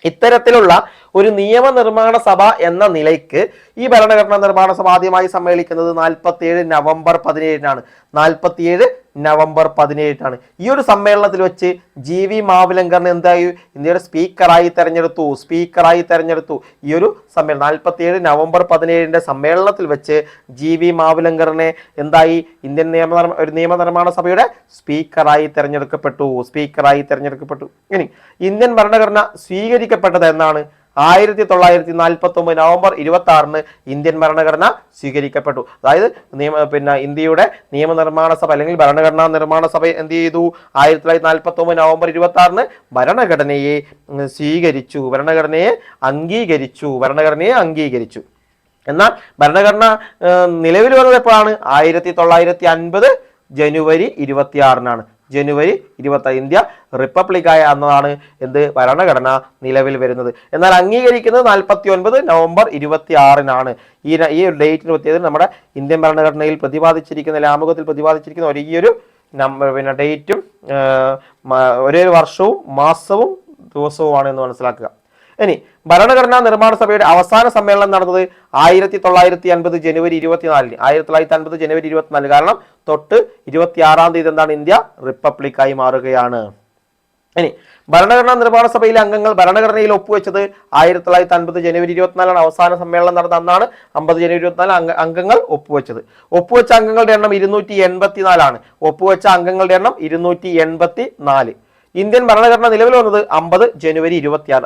ഇത്തരത്തിലുള്ള ഒരു നിയമനിർമ്മാണ സഭ എന്ന നിലയ്ക്ക് ഈ ഭരണഘടനാ നിർമ്മാണ സഭ ആദ്യമായി സമ്മേളിക്കുന്നത് 47 നവംബർ 17 47 നവംബർ 17 ഈ ഒരു സമ്മേളനത്തിൽ വെച്ച് GV മാവുലങ്കറിനെ എന്തായി? ഇന്ത്യയുടെ സ്പീക്കറായി തെരഞ്ഞെടുത്തു. ഈ ഒരു സമ്മേളനം 47 നവംബർ 17 സമ്മേളനത്തിൽ വെച്ച് GV മാവുലങ്കറിനെ എന്തായി? ഇന്ത്യൻ നിയമനിർമ്മാണ സഭയുടെ സ്പീക്കറായി തെരഞ്ഞെടുക്കപ്പെട്ടു. ഇനി ഇന്ത്യൻ ഭരണഘടന സ്വീകരിക്കപ്പെട്ടത് എന്നാണ്? 1949 നവംബർ 26 ഇന്ത്യൻ ഭരണഘടന സ്വീകരിക്കപ്പെട്ടു. അതായത് ഇന്ത്യയുടെ നിയമനിർമ്മാണ സഭ അല്ലെങ്കിൽ ഭരണഘടനാ നിർമ്മാണ സഭ എന്ത് ചെയ്തു? 1949 നവംബർ 26 ഭരണഘടനയെ സ്വീകരിച്ചു, ഭരണഘടനയെ അംഗീകരിച്ചു. എന്നാൽ ഭരണഘടന നിലവിൽ വന്നത് എപ്പോഴാണ്? 1950 ജനുവരി 26 ജനുവരി 26 ഇന്ത്യ റിപ്പബ്ലിക്കായ അന്നതാണ് എന്ത്? ഭരണഘടന നിലവിൽ വരുന്നത്. എന്നാൽ അംഗീകരിക്കുന്നത് 49 നവംബർ 26 ഈ ഡേറ്റിന് പ്രത്യേകത നമ്മുടെ ഇന്ത്യൻ ഭരണഘടനയിൽ പ്രതിപാദിച്ചിരിക്കുന്ന ആമുഖത്തിൽ പ്രതിപാദിച്ചിരിക്കുന്ന ഒരേയൊരു ഡേറ്റും ഒരേ വർഷവും മാസവും ദിവസവുമാണ് എന്ന് മനസ്സിലാക്കുക. ഇനി ഭരണഘടനാ നിർമ്മാണ സഭയുടെ അവസാന സമ്മേളനം നടന്നത് 1950 ജനുവരി 24 1950 ജനുവരി 24 കാരണം തൊട്ട് 26-ാം തീയതി എന്താണ്? ഇന്ത്യ റിപ്പബ്ലിക്കായി മാറുകയാണ്. ഇനി ഭരണഘടനാ നിർമ്മാണ സഭയിലെ അംഗങ്ങൾ ഭരണഘടനയിൽ ഒപ്പുവെച്ചത് 1950 ജനുവരി 24 അവസാന സമ്മേളനം നടന്ന അന്നാണ് 50 ജനുവരി 24 അംഗങ്ങൾ ഒപ്പുവെച്ചത്. ഒപ്പുവെച്ച അംഗങ്ങളുടെ എണ്ണം 284 ഒപ്പുവെച്ച അംഗങ്ങളുടെ എണ്ണം 284. ഇന്ത്യൻ ഭരണഘടന നിലവിൽ വന്നത് 50 ജനുവരി 26.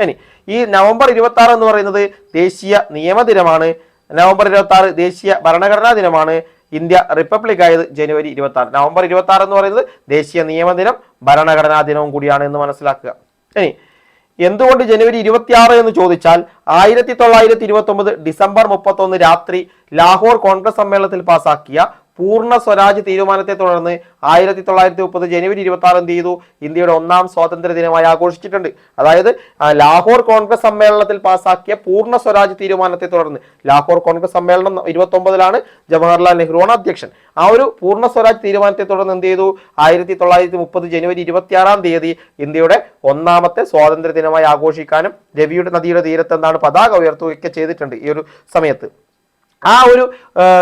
ഇനി ഈ നവംബർ 26 എന്ന് പറയുന്നത് ദേശീയ നിയമദിനമാണ്. നവംബർ 26 ദേശീയ ഭരണഘടനാ ദിനമാണ്. ഇന്ത്യ റിപ്പബ്ലിക് ആയത് ജനുവരി 26. നവംബർ 26 എന്ന് പറയുന്നത് ദേശീയ നിയമദിനം, ഭരണഘടനാ ദിനവും കൂടിയാണ് എന്ന് മനസ്സിലാക്കുക. ഇനി എന്തുകൊണ്ട് ജനുവരി 26 എന്ന് ചോദിച്ചാൽ 1929 ഡിസംബർ 31 രാത്രി ലാഹോർ കോൺഗ്രസ് സമ്മേളനത്തിൽ പാസാക്കിയ പൂർണ്ണ സ്വരാജ് തീരുമാനത്തെ തുടർന്ന് 1930 ജനുവരി 26 എന്ത് ചെയ്തു? ഇന്ത്യയുടെ 1ാം സ്വാതന്ത്ര്യ ദിനമായി ആഘോഷിച്ചിട്ടുണ്ട്. അതായത് ലാഹോർ കോൺഗ്രസ് സമ്മേളനത്തിൽ പാസാക്കിയ പൂർണ്ണ സ്വരാജ് തീരുമാനത്തെ തുടർന്ന് ലാഹോർ കോൺഗ്രസ് സമ്മേളനം 29-ലാണ് ജവഹർലാൽ നെഹ്റുവാണ് അധ്യക്ഷൻ. ആ ഒരു പൂർണ്ണ സ്വരാജ് തീരുമാനത്തെ തുടർന്ന് എന്ത് ചെയ്തു? 1930 ജനുവരി 26-ാം തീയതി ഇന്ത്യയുടെ 1ാമത്തെ സ്വാതന്ത്ര്യ ദിനമായി ആഘോഷിക്കാനും രവിയുടെ നദിയുടെ തീരത്ത് എന്താണ് പതാക ഉയർത്തുകയൊക്കെ ചെയ്തിട്ടുണ്ട് ഈ ഒരു സമയത്ത്. ആ ഒരു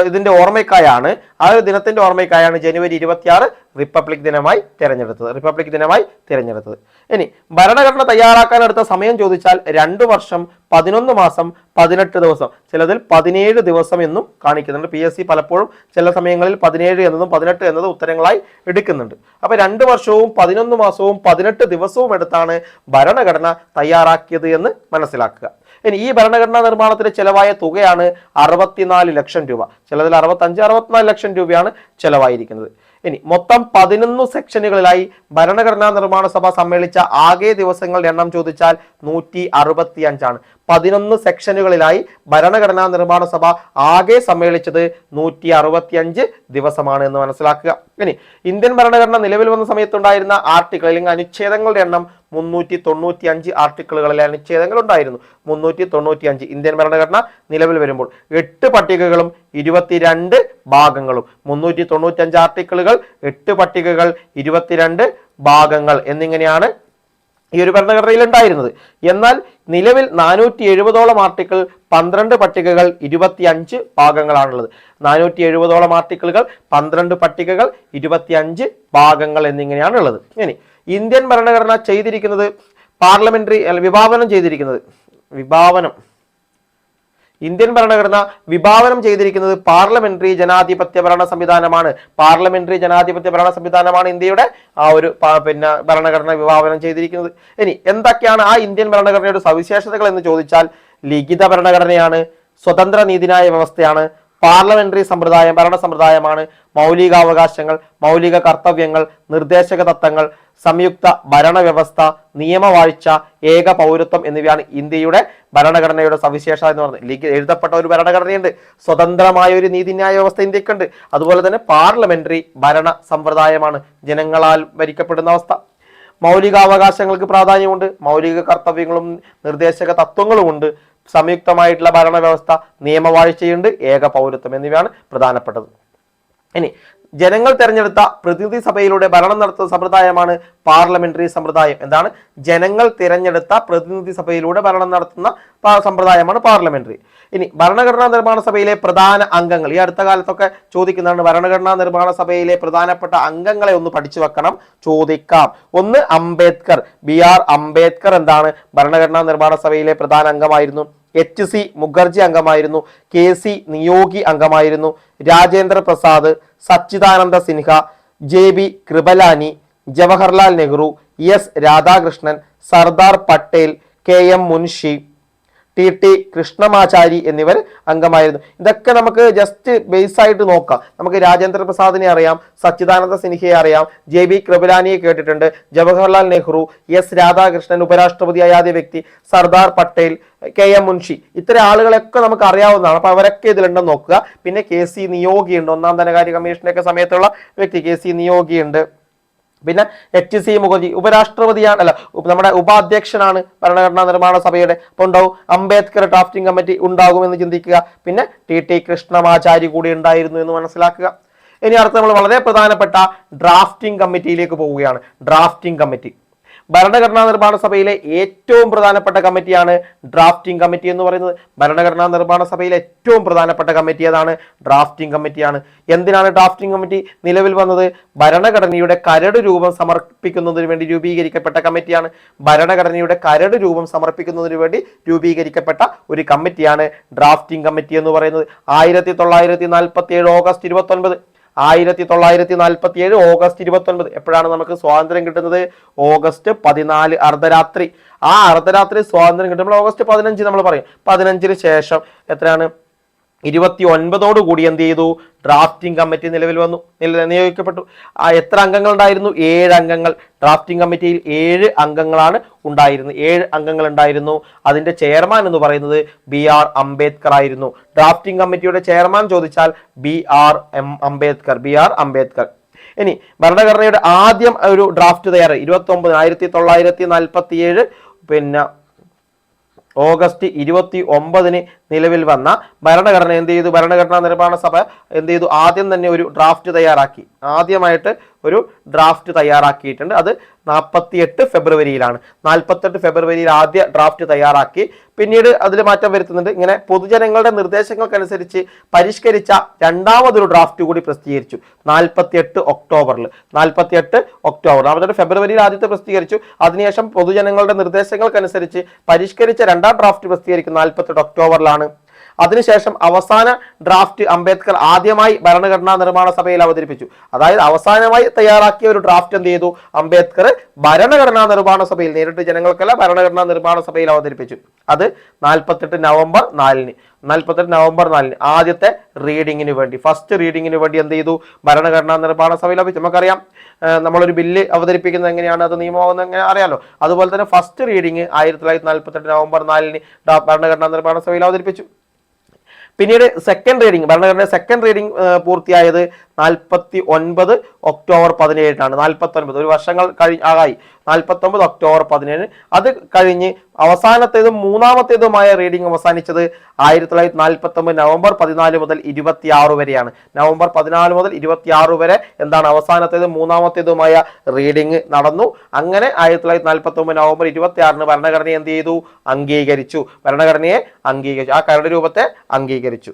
ഇതിന്റെ ഓർമ്മയ്ക്കായാണ്, ആ ഒരു ദിനത്തിന്റെ ഓർമ്മയ്ക്കായാണ് ജനുവരി 26 റിപ്പബ്ലിക് ദിനമായി തിരഞ്ഞെടുത്തത്. ഇനി ഭരണഘടന തയ്യാറാക്കാൻ എടുത്ത സമയം ചോദിച്ചാൽ 2 വർഷം 11 മാസം 18 ദിവസം, ചിലതിൽ 17 ദിവസം എന്നും കാണിക്കുന്നുണ്ട്. PSC പലപ്പോഴും ചില സമയങ്ങളിൽ 17 എന്നതും 18 എന്നതും ഉത്തരങ്ങളായി എടുക്കുന്നുണ്ട്. അപ്പൊ 2 വർഷവും 11 മാസവും 18 ദിവസവും എടുത്താണ് ഭരണഘടന തയ്യാറാക്കിയത് എന്ന് മനസ്സിലാക്കുക. ഇനി ഈ ഭരണഘടനാ നിർമ്മാണത്തിന് ചെലവായ തുകയാണ് 64 ലക്ഷം രൂപ. ചിലതിൽ 65-64 ലക്ഷം രൂപയാണ് ചെലവായിരിക്കുന്നത്. ഇനി മൊത്തം 11 സെക്ഷനുകളിലായി ഭരണഘടനാ നിർമ്മാണ സഭ സമ്മേളിച്ച ആകെ ദിവസങ്ങളുടെ എണ്ണം ചോദിച്ചാൽ 165 11 സെക്ഷനുകളിലായി ഭരണഘടനാ നിർമ്മാണ സഭ ആകെ സമ്മേളിച്ചത് 165 ദിവസമാണ് എന്ന് മനസ്സിലാക്കുക. ഇനി ഇന്ത്യൻ ഭരണഘടന നിലവിൽ വന്ന സമയത്തുണ്ടായിരുന്ന ആർട്ടിക്കിൾ അല്ലെങ്കിൽ അനുച്ഛേദങ്ങളുടെ എണ്ണം 395 ആർട്ടിക്കിളുകളിലെ അനുച്ഛേദങ്ങൾ ഉണ്ടായിരുന്നു. 395. ഇന്ത്യൻ ഭരണഘടന നിലവിൽ വരുമ്പോൾ 8 പട്ടികകളും 22 ഭാഗങ്ങളും. 395 ആർട്ടിക്കിളുകൾ, 8 പട്ടികകൾ, 22 ഭാഗങ്ങൾ എന്നിങ്ങനെയാണ് ഈ ഒരു ഭരണഘടനയിൽ ഉണ്ടായിരുന്നത്. എന്നാൽ നിലവിൽ 470ഓളം ആർട്ടിക്കിൾ, 12 പട്ടികകൾ, 25 ഭാഗങ്ങളാണുള്ളത്. 470ഓളം ആർട്ടിക്കിളുകൾ, 12 പട്ടികകൾ, 25 ഭാഗങ്ങൾ എന്നിങ്ങനെയാണ് ഉള്ളത്. ഇനി ഇന്ത്യൻ ഭരണഘടന ചെയ്തിരിക്കുന്നത് പാർലമെന്ററി വിഭാവനം ചെയ്തിരിക്കുന്നത് ഇന്ത്യൻ ഭരണഘടന വിഭാവനം ചെയ്തിരിക്കുന്നത് പാർലമെന്ററി ജനാധിപത്യ ഭരണ സംവിധാനമാണ്. പാർലമെന്ററി ജനാധിപത്യ ഭരണ സംവിധാനമാണ് ഇന്ത്യയുടെ ആ ഒരു ഭരണഘടന വിഭാവനം ചെയ്തിരിക്കുന്നത്. ഇനി എന്തൊക്കെയാണ് ആ ഇന്ത്യൻ ഭരണഘടനയുടെ സവിശേഷതകൾ എന്ന് ചോദിച്ചാൽ, ലിഖിത ഭരണഘടനയാണ്, സ്വതന്ത്ര നീതിന്യായ വ്യവസ്ഥയാണ്, പാർലമെന്ററി സമ്പ്രദായം ഭരണ സമ്പ്രദായമാണ്, മൗലികാവകാശങ്ങൾ, മൗലിക കർത്തവ്യങ്ങൾ, നിർദ്ദേശക തത്വങ്ങൾ, സംയുക്ത ഭരണവ്യവസ്ഥ, നിയമവാഴ്ച, ഏക പൗരത്വം എന്നിവയാണ് ഇന്ത്യയുടെ ഭരണഘടനയുടെ സവിശേഷത എന്ന് പറയുന്നത്. എഴുതപ്പെട്ട ഒരു ഭരണഘടനയുണ്ട്, സ്വതന്ത്രമായ ഒരു നീതിന്യായ വ്യവസ്ഥ ഇന്ത്യക്കുണ്ട്. അതുപോലെ തന്നെ പാർലമെന്ററി ഭരണ സമ്പ്രദായമാണ്, ജനങ്ങളാൽ ഭരിക്കപ്പെടുന്ന അവസ്ഥ. മൗലികാവകാശങ്ങൾക്ക് പ്രാധാന്യമുണ്ട്, മൗലിക കർത്തവ്യങ്ങളും നിർദ്ദേശക തത്വങ്ങളുമുണ്ട്, സംയുക്തമായിട്ടുള്ള ഭരണവ്യവസ്ഥ, നിയമവാഴ്ചയുണ്ട്, ഏക പൗരത്വം എന്നിവയാണ് പ്രധാനപ്പെട്ടത്. ഇനി ജനങ്ങൾ തെരഞ്ഞെടുത്ത പ്രതിനിധി സഭയിലൂടെ ഭരണം നടത്തുന്ന സമ്പ്രദായമാണ് പാർലമെന്ററി സമ്പ്രദായം. എന്താണ്? ജനങ്ങൾ തിരഞ്ഞെടുത്ത പ്രതിനിധി സഭയിലൂടെ ഭരണം നടത്തുന്ന സമ്പ്രദായമാണ് പാർലമെന്ററി. ഇനി ഭരണഘടനാ നിർമ്മാണ സഭയിലെ പ്രധാന അംഗങ്ങൾ, ഈ അടുത്ത കാലത്തൊക്കെ ചോദിക്കുന്നതാണ്, ഭരണഘടനാ നിർമ്മാണ സഭയിലെ പ്രധാനപ്പെട്ട അംഗങ്ങളെ ഒന്ന് പഠിച്ചു വെക്കണം, ചോദിക്കാം. ഒന്ന് അംബേദ്കർ, BR അംബേദ്കർ എന്താണ് ഭരണഘടനാ നിർമ്മാണ സഭയിലെ പ്രധാന അംഗമായിരുന്നു. HC മുഖർജി അംഗമായിരുന്നു. KC നിയോഗി അംഗമായിരുന്നു. രാജേന്ദ്ര പ്രസാദ്, സച്ചിദാനന്ദ Sinha, JB Kripalani, Jawaharlal Nehru, S Radhakrishnan, Sardar Patel, KM Munshi, TT Krishnamachari എന്നിവർ അംഗമായിരുന്നു. ഇതൊക്കെ നമുക്ക് ജസ്റ്റ് ബേസ് ആയിട്ട് നോക്കാം. നമുക്ക് രാജേന്ദ്ര പ്രസാദിനെ അറിയാം, സച്ചിദാനന്ദ സിൻഹയെ അറിയാം, JB കൃപലാനിയെ കേട്ടിട്ടുണ്ട്, ജവഹർലാൽ നെഹ്റു, S രാധാകൃഷ്ണൻ ഉപരാഷ്ട്രപതിയായ ആദ്യ വ്യക്തി, സർദാർ പട്ടേൽ, KM മുൻഷി, ഇത്തരം ആളുകളൊക്കെ നമുക്ക് അറിയാവുന്നതാണ്. അപ്പൊ അവരൊക്കെ ഇതിലുണ്ടെന്ന് നോക്കുക. പിന്നെ KC നിയോഗി ഉണ്ട്, ഒന്നാം ധനകാര്യ കമ്മീഷന്റെ ഒക്കെ സമയത്തുള്ള വ്യക്തി KC നിയോഗി ഉണ്ട്. പിന്നെ HC മുഖർജി ഉപരാഷ്ട്രപതിയാണ്, അല്ല നമ്മുടെ ഉപാധ്യക്ഷനാണ് ഭരണഘടനാ നിർമ്മാണ സഭയുടെ. അപ്പൊ ഉണ്ടാവും അംബേദ്കർ ഡ്രാഫ്റ്റിംഗ് കമ്മിറ്റി ഉണ്ടാകുമെന്ന് ചിന്തിക്കുക. പിന്നെ TT കൃഷ്ണമാചാരി കൂടി ഉണ്ടായിരുന്നു എന്ന് മനസ്സിലാക്കുക. ഇനി അടുത്ത നമ്മൾ വളരെ പ്രധാനപ്പെട്ട ഡ്രാഫ്റ്റിംഗ് കമ്മിറ്റിയിലേക്ക് പോവുകയാണ്. ഡ്രാഫ്റ്റിംഗ് കമ്മിറ്റി ഭരണഘടനാ നിർമ്മാണ സഭയിലെ ഏറ്റവും പ്രധാനപ്പെട്ട കമ്മിറ്റിയാണ് ഡ്രാഫ്റ്റിംഗ് കമ്മിറ്റി എന്ന് പറയുന്നത്. ഭരണഘടനാ നിർമ്മാണ സഭയിലെ ഏറ്റവും പ്രധാനപ്പെട്ട കമ്മിറ്റി ഏതാണ്? ഡ്രാഫ്റ്റിംഗ് കമ്മിറ്റിയാണ്. എന്തിനാണ് ഡ്രാഫ്റ്റിംഗ് കമ്മിറ്റി നിലവിൽ വന്നത്? ഭരണഘടനയുടെ കരട് രൂപം സമർപ്പിക്കുന്നതിന് വേണ്ടി രൂപീകരിക്കപ്പെട്ട കമ്മിറ്റിയാണ്. ഭരണഘടനയുടെ കരട് രൂപം സമർപ്പിക്കുന്നതിന് വേണ്ടി രൂപീകരിക്കപ്പെട്ട ഒരു കമ്മിറ്റിയാണ് ഡ്രാഫ്റ്റിംഗ് കമ്മിറ്റി എന്ന് പറയുന്നത്. 1947 ഓഗസ്റ്റ് 29 1947 ഓഗസ്റ്റ് 29 എപ്പോഴാണ് നമുക്ക് സ്വാതന്ത്ര്യം കിട്ടുന്നത്? ഓഗസ്റ്റ് 14 അർദ്ധരാത്രി. ആ അർദ്ധരാത്രി സ്വാതന്ത്ര്യം കിട്ടുമ്പോൾ ഓഗസ്റ്റ് 15 നമ്മൾ പറയും. 15 ശേഷം എത്രയാണ്? 29 കൂടി എന്ത് ചെയ്തു? ഡ്രാഫ്റ്റിംഗ് കമ്മിറ്റി നിലവിൽ വന്നു, നിയോഗിക്കപ്പെട്ടു. എത്ര അംഗങ്ങൾ ഉണ്ടായിരുന്നു? 7 അംഗങ്ങൾ. ഡ്രാഫ്റ്റിംഗ് കമ്മിറ്റിയിൽ 7 അംഗങ്ങളാണ് ഉണ്ടായിരുന്നത്. 7 അംഗങ്ങൾ ഉണ്ടായിരുന്നു. അതിന്റെ ചെയർമാൻ എന്ന് പറയുന്നത് BR അംബേദ്കർ ആയിരുന്നു. ഡ്രാഫ്റ്റിംഗ് കമ്മിറ്റിയുടെ ചെയർമാൻ ചോദിച്ചാൽ BR അംബേദ്കർ. ഇനി ഭരണഘടനയുടെ ആദ്യം ഒരു ഡ്രാഫ്റ്റ് തയ്യാറായി 1947 പിന്നെ ഓഗസ്റ്റ് 29 നിലവിൽ വന്ന ഭരണഘടന എന്ത് ചെയ്തു? ഭരണഘടനാ നിർമ്മാണ സഭ എന്ത് ചെയ്തു? ആദ്യം തന്നെ ഒരു ഡ്രാഫ്റ്റ് തയ്യാറാക്കി. ആദ്യമായിട്ട് ഒരു ഡ്രാഫ്റ്റ് തയ്യാറാക്കിയിട്ടുണ്ട്. അത് 48 ഫെബ്രുവരിയിലാണ്. 48 ഫെബ്രുവരിയിൽ ആദ്യ ഡ്രാഫ്റ്റ് തയ്യാറാക്കി. പിന്നീട് അതിൽ മാറ്റം വരുത്തുന്നുണ്ട്. ഇങ്ങനെ പൊതുജനങ്ങളുടെ നിർദ്ദേശങ്ങൾക്കനുസരിച്ച് പരിഷ്കരിച്ച രണ്ടാമതൊരു ഡ്രാഫ്റ്റ് കൂടി പ്രസിദ്ധീകരിച്ചു 48 ഒക്ടോബറിൽ. 48 ഫെബ്രുവരിയിൽ ആദ്യത്തെ പ്രസിദ്ധീകരിച്ചു. അതിനുശേഷം പൊതുജനങ്ങളുടെ നിർദ്ദേശങ്ങൾക്കനുസരിച്ച് പരിഷ്കരിച്ച രണ്ടാം ഡ്രാഫ്റ്റ് പ്രസിദ്ധീകരിക്കുന്നത് 48 ഒക്ടോബറിലാണ്. അതിനുശേഷം അവസാന ഡ്രാഫ്റ്റ് അംബേദ്കർ ആദ്യമായി ഭരണഘടനാ നിർമ്മാണ സഭയിൽ അവതരിപ്പിച്ചു. അതായത് അവസാനമായി തയ്യാറാക്കിയ ഒരു ഡ്രാഫ്റ്റ് എന്ത് ചെയ്തു? അംബേദ്കർ ഭരണഘടനാ നിർമ്മാണ സഭയിൽ, നേരിട്ട് ജനങ്ങൾക്കല്ല, ഭരണഘടനാ നിർമ്മാണ സഭയിൽ അവതരിപ്പിച്ചു. അത് 48 നവംബർ 4 ആദ്യത്തെ റീഡിങ്ങിന് വേണ്ടി, ഫസ്റ്റ് റീഡിങ്ങിന് വേണ്ടി എന്ത് ചെയ്തു? ഭരണഘടനാ നിർമ്മാണ സഭയിൽ അവതരിപ്പിച്ചു. നമുക്കറിയാം നമ്മളൊരു ബില്ല് അവതരിപ്പിക്കുന്നത് എങ്ങനെയാണ്, അത് നിയമമാകുന്നത് എങ്ങനെ അറിയാലോ. അതുപോലെ തന്നെ ഫസ്റ്റ് റീഡിങ് 1948 നവംബർ 4 ഭരണഘടനാ നിർമ്മാണ സഭയിൽ അവതരിപ്പിച്ചു. പിന്നീട് സെക്കൻഡ് റീഡിംഗ്, ഭരണഘടനയുടെ സെക്കൻഡ് റീഡിംഗ് പൂർത്തിയായത് 1949 ഒക്ടോബർ 17 49 ഒരു വർഷങ്ങൾ ആയി 49 ഒക്ടോബർ 17. അത് കഴിഞ്ഞ് അവസാനത്തേതും മൂന്നാമത്തേതുമായ റീഡിംഗ് അവസാനിച്ചത് 1949 നവംബർ 14 മുതൽ 26 വരെയാണ്. നവംബർ 14 മുതൽ 26 വരെ എന്താണ് അവസാനത്തേതും മൂന്നാമത്തേതുമായ റീഡിംഗ് നടന്നു. അങ്ങനെ 1949 നവംബർ 26 ഭരണഘടനയെ എന്ത് ചെയ്തു? അംഗീകരിച്ചു. ഭരണഘടനയെ അംഗീകരിച്ചു, ആ കരട് രൂപത്തെ അംഗീകരിച്ചു.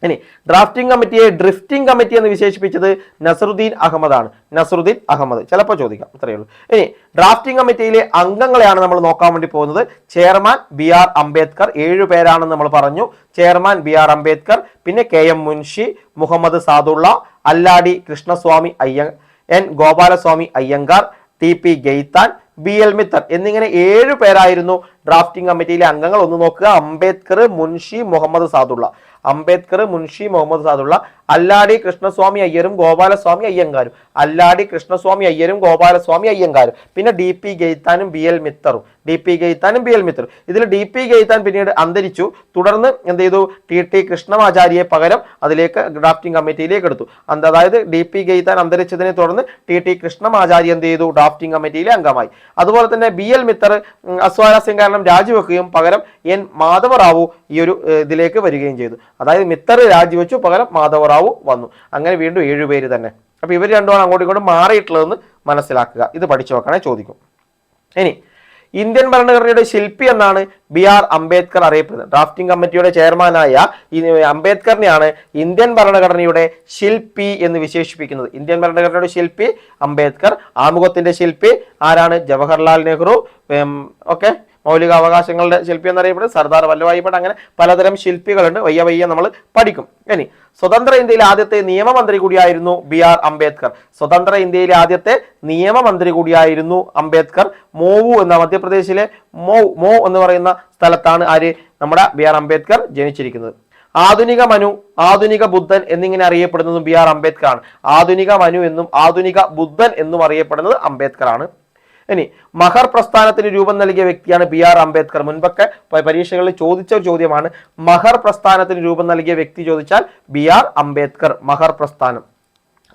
ഇനി ഡ്രാഫ്റ്റിംഗ് കമ്മിറ്റിയെ ഡ്രിഫ്റ്റിംഗ് കമ്മിറ്റി എന്ന് വിശേഷിപ്പിച്ചത് നസറുദ്ദീൻ അഹമ്മദ് ആണ്. നസറുദ്ദീൻ അഹമ്മദ് ചിലപ്പോൾ ചോദിക്കാം, ഇത്രയേ ഉള്ളൂ. ഇനി ഡ്രാഫ്റ്റിംഗ് കമ്മിറ്റിയിലെ അംഗങ്ങളെയാണ് നമ്മൾ നോക്കാൻ വേണ്ടി പോകുന്നത്. ചെയർമാൻ BR അംബേദ്കർ, 7 പേരാണെന്ന് നമ്മൾ പറഞ്ഞു. ചെയർമാൻ BR അംബേദ്കർ, പിന്നെ KM Munshi, Muhammad Saadulla, Alladi Krishnaswamy N Gopalaswamy Iyengar, TP Khaitan, BL Mitter എന്നിങ്ങനെ 7 പേരായിരുന്നു ഡ്രാഫ്റ്റിംഗ് കമ്മിറ്റിയിലെ അംഗങ്ങൾ. ഒന്ന് നോക്കുക, അംബേദ്കർ, മുൻഷി, മുഹമ്മദ് സാദുള്ള. അംബേദ്കർ, മുൻഷി, മുഹമ്മദ് സാദുള്ള, അല്ലാടി കൃഷ്ണസ്വാമി അയ്യരും ഗോപാലസ്വാമി അയ്യങ്കാരും. അല്ലാടി കൃഷ്ണസ്വാമി അയ്യരും ഗോപാലസ്വാമി അയ്യങ്കാരും. പിന്നെ DP ഗെയ്ത്താനും BL മിത്തറും. DP ഗെയ്ത്താനും BL മിത്തറും. ഇതിൽ DP ഗെയ്ത്താൻ പിന്നീട് അന്തരിച്ചു. തുടർന്ന് എന്ത് ചെയ്തു? TT കൃഷ്ണമാചാര്യയെ പകരം അതിലേക്ക് ഡ്രാഫ്റ്റിംഗ് കമ്മിറ്റിയിലേക്ക് എടുത്തു. അതായത് DP ഗെയ്ത്താൻ അന്തരിച്ചതിനെ തുടർന്ന് TT കൃഷ്ണമാചാര്യ എന്ത് ചെയ്തു? ഡ്രാഫ്റ്റിംഗ് കമ്മിറ്റിയിലെ അംഗമായി. അതുപോലെ തന്നെ BL മിത്തർ അസ്വാരസ്യം കാരണം രാജിവെക്കുകയും പകരം N മാധവറാവു ഈ ഒരു ഇതിലേക്ക് വരികയും ചെയ്തു. അതായത് മിത്തർ രാജിവെച്ചു, പകരം മാധവറാവു വന്നു. അങ്ങനെ വീണ്ടും 7 പേര് തന്നെ. അപ്പൊ ഇവർ രണ്ടുമാണ് അങ്ങോട്ടും ഇങ്ങോട്ടും മാറിയിട്ടുള്ളതെന്ന് മനസ്സിലാക്കുക. ഇത് പഠിച്ചു നോക്കണേ, ചോദിക്കും. ഇനി ഇന്ത്യൻ ഭരണഘടനയുടെ ശില്പി എന്നാണ് BR അംബേദ്കർ അറിയപ്പെടുന്നത്. ഡ്രാഫ്റ്റിംഗ് കമ്മിറ്റിയുടെ ചെയർമാനായ അംബേദ്കറിനെയാണ് ഇന്ത്യൻ ഭരണഘടനയുടെ ശില്പി എന്ന് വിശേഷിപ്പിക്കുന്നത്. ഇന്ത്യൻ ഭരണഘടനയുടെ ശില്പി അംബേദ്കർ. ആമുഖത്തിന്റെ ശില്പി ആരാണ്? ജവഹർലാൽ നെഹ്റു. ഓക്കെ, മൗലികാവകാശങ്ങളുടെ ശില്പി എന്നറിയപ്പെടുന്നത് സർദാർ വല്ലഭായി പട്ടേൽ. അങ്ങനെ പലതരം ശില്പികളുണ്ട്. വയ്യ നമ്മൾ പഠിക്കും. ഇനി സ്വതന്ത്ര ഇന്ത്യയിലെ ആദ്യത്തെ നിയമമന്ത്രി കൂടിയായിരുന്നു BR അംബേദ്കർ. സ്വതന്ത്ര ഇന്ത്യയിലെ ആദ്യത്തെ നിയമമന്ത്രി കൂടിയായിരുന്നു അംബേദ്കർ. മോവു എന്ന മധ്യപ്രദേശിലെ മോ എന്ന് പറയുന്ന സ്ഥലത്താണ് നമ്മുടെ BR അംബേദ്കർ ജനിച്ചിരിക്കുന്നത്. ആധുനിക മനു, ആധുനിക ബുദ്ധൻ എന്നിങ്ങനെ അറിയപ്പെടുന്നതും BR അംബേദ്കർ ആണ്. ആധുനിക മനു എന്നും ആധുനിക ബുദ്ധൻ എന്നും അറിയപ്പെടുന്നത് അംബേദ്കർ ആണ്. ഇനി മഹർ പ്രസ്ഥാനത്തിന് രൂപം നൽകിയ വ്യക്തിയാണ് BR അംബേദ്കർ. മുൻപൊക്കെ പരീക്ഷകളിൽ ചോദിച്ച ഒരു ചോദ്യമാണ്. മഹർ പ്രസ്ഥാനത്തിന് രൂപം നൽകിയ വ്യക്തി ചോദിച്ചാൽ BR അംബേദ്കർ, മഹർ പ്രസ്ഥാനം.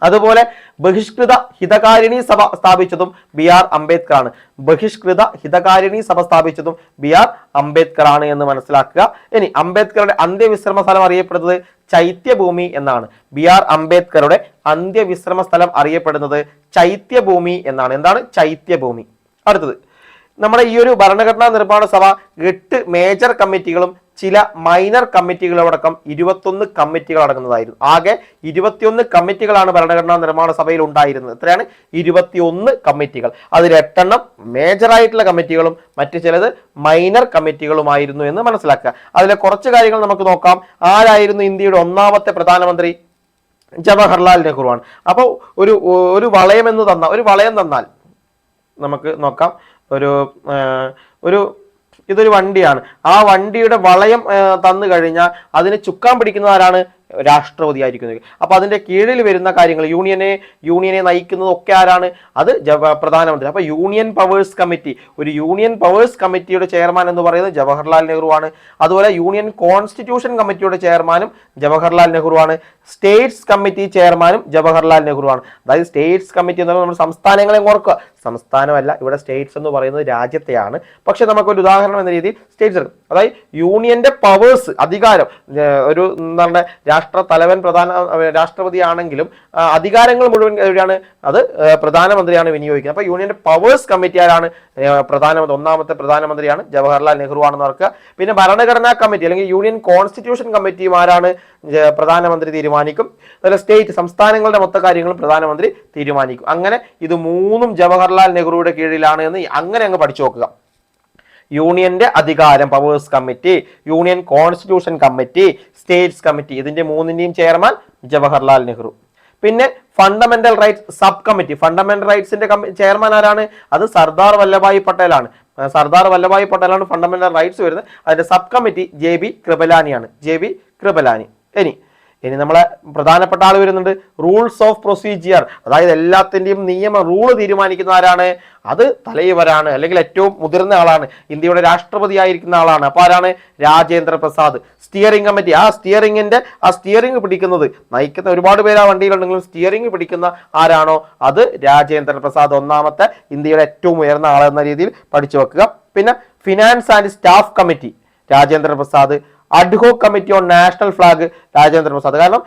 അതുപോലെ ബഹിഷ്കൃത ഹിതകാരിണി സഭ സ്ഥാപിച്ചതും BR അംബേദ്കർ ആണ്. ബഹിഷ്കൃത ഹിതകാരിണി സഭ സ്ഥാപിച്ചതും BR അംബേദ്കർ ആണ് എന്ന് മനസ്സിലാക്കുക. ഇനി അംബേദ്കറുടെ അന്ത്യവിശ്രമ സ്ഥലം അറിയപ്പെടുന്നത് ചൈത്യഭൂമി എന്നാണ്. BR അംബേദ്കറുടെ അന്ത്യവിശ്രമ സ്ഥലം അറിയപ്പെടുന്നത് ചൈത്യഭൂമി എന്നാണ്. എന്താണ് ചൈത്യഭൂമി? അടുത്തത്, നമ്മുടെ ഈ ഒരു ഭരണഘടനാ നിർമ്മാണ സഭ 8 മേജർ കമ്മിറ്റികളും ചില മൈനർ കമ്മിറ്റികളോടക്കം 21 കമ്മിറ്റികൾ അടങ്ങുന്നതായിരുന്നു. ആകെ 21 കമ്മിറ്റികളാണ് ഭരണഘടനാ നിർമ്മാണ സഭയിൽ ഉണ്ടായിരുന്നത്. എത്രയാണ്? 21 കമ്മിറ്റികൾ. അതിൽ 8 എണ്ണം മേജർ ആയിട്ടുള്ള കമ്മിറ്റികളും മറ്റു ചിലത് മൈനർ കമ്മിറ്റികളുമായിരുന്നു എന്ന് മനസ്സിലാക്കുക. അതിലെ കുറച്ച് കാര്യങ്ങൾ നമുക്ക് നോക്കാം. ആരായിരുന്നു ഇന്ത്യയുടെ ഒന്നാമത്തെ പ്രധാനമന്ത്രി? ജവഹർലാൽ നെഹ്റു ആണ്. അപ്പോൾ ഒരു വളയം തന്നാൽ നമുക്ക് നോക്കാം. ഇതൊരു വണ്ടിയാണ്. ആ വണ്ടിയുടെ വളയം തന്നു കഴിഞ്ഞാൽ അതിന് ചുക്കാൻ പിടിക്കുന്നത് ആരാണ്? രാഷ്ട്രപതി ആയിരിക്കുന്നത്. അപ്പൊ അതിന്റെ കീഴിൽ വരുന്ന കാര്യങ്ങൾ യൂണിയനെ നയിക്കുന്നത് ഒക്കെ ആരാണ്? അത് പ്രധാനമന്ത്രി. അപ്പൊ യൂണിയൻ പവേഴ്സ് കമ്മിറ്റി, ഒരു യൂണിയൻ പവേഴ്സ് കമ്മിറ്റിയുടെ ചെയർമാൻ എന്ന് പറയുന്നത് ജവഹർലാൽ നെഹ്റു ആണ്. അതുപോലെ യൂണിയൻ കോൺസ്റ്റിറ്റ്യൂഷൻ കമ്മിറ്റിയുടെ ചെയർമാനും ജവഹർലാൽ നെഹ്റു ആണ്. സ്റ്റേറ്റ്സ് കമ്മിറ്റി ചെയർമാനും ജവഹർലാൽ നെഹ്റു ആണ്. അതായത് സ്റ്റേറ്റ്സ് കമ്മിറ്റി എന്ന് പറയുന്നത് നമ്മൾ സംസ്ഥാനങ്ങളെ ഓർക്കുക. സംസ്ഥാനമല്ല, ഇവിടെ സ്റ്റേറ്റ്സ് എന്ന് പറയുന്നത് രാജ്യത്തെയാണ്. പക്ഷെ നമുക്കൊരു ഉദാഹരണം എന്ന രീതിയിൽ സ്റ്റേറ്റ്സ് എടുക്കും. അതായത് യൂണിയന്റെ പവേഴ്സ്, അധികാരം, ഒരു എന്താണ് രാഷ്ട്ര തലവൻ രാഷ്ട്രപതി ആണെങ്കിലും അധികാരങ്ങൾ മുഴുവൻ എവിടെയാണ്? അത് പ്രധാനമന്ത്രിയാണ് വിനിയോഗിക്കുന്നത്. അപ്പൊ യൂണിയന്റെ പവേഴ്സ് കമ്മിറ്റി ആരാണ്? ഒന്നാമത്തെ പ്രധാനമന്ത്രിയാണ് ജവഹർലാൽ നെഹ്റു ആണെന്ന് ഓർക്കുക. പിന്നെ ഭരണഘടനാ കമ്മിറ്റി അല്ലെങ്കിൽ യൂണിയൻ കോൺസ്റ്റിറ്റ്യൂഷൻ കമ്മിറ്റിയും ആരാണ്? പ്രധാനമന്ത്രി തീരുമാനിക്കും. അതുപോലെ സ്റ്റേറ്റ്, സംസ്ഥാനങ്ങളുടെ മൊത്ത കാര്യങ്ങളും പ്രധാനമന്ത്രി തീരുമാനിക്കും. അങ്ങനെ ഇത് മൂന്നും ജവഹർലാൽ നെഹ്റുയുടെ കീഴിലാണ് എന്ന് അങ്ങനെ അങ്ങ് പഠിച്ചു നോക്കുക. യൂണിയന്റെ അധികാരം powers committee, union constitution committee, states committee, ഇതിന്റെ മൂന്നിന്റെയും ചെയർമാൻ ജവഹർലാൽ നെഹ്റു. പിന്നെ fundamental rights sub committee, fundamental റൈറ്റ്സിന്റെ ചെയർമാൻ ആരാണ്? അത് സർദാർ വല്ലഭായി പട്ടേലാണ്. ഫണ്ടമെന്റൽ റൈറ്റ്സ് വരുന്നത്. അതിന്റെ സബ് കമ്മിറ്റി JB കൃപലാനിയാണ്. JB കൃപലാനി. ഇനി ഇനി നമ്മളെ പ്രധാനപ്പെട്ട ആൾ വരുന്നുണ്ട്, റൂൾസ് ഓഫ് പ്രൊസീജിയർ, അതായത് എല്ലാത്തിന്റെയും നിയമ റൂള് തീരുമാനിക്കുന്ന ആരാണ്? അത് തലൈവരാണ്, അല്ലെങ്കിൽ ഏറ്റവും മുതിർന്ന ആളാണ്, ഇന്ത്യയുടെ രാഷ്ട്രപതി ആയിരിക്കുന്ന ആളാണ്. അപ്പൊ ആരാണ്? Rajendra Prasad. Steering committee, steering പിടിക്കുന്നത്, നയിക്കുന്ന ഒരുപാട് പേര് ആ വണ്ടിയിലുണ്ടെങ്കിലും സ്റ്റിയറിംഗ് പിടിക്കുന്ന ആരാണോ അത് രാജേന്ദ്ര പ്രസാദ്, ഒന്നാമത്തെ ഇന്ത്യയുടെ ഏറ്റവും ഉയർന്ന ആളെന്ന രീതിയിൽ പഠിച്ചു വെക്കുക. പിന്നെ finance and staff committee Rajendra Prasad. Ad hoc committee on national flag Rajendra Prasad. കാരണം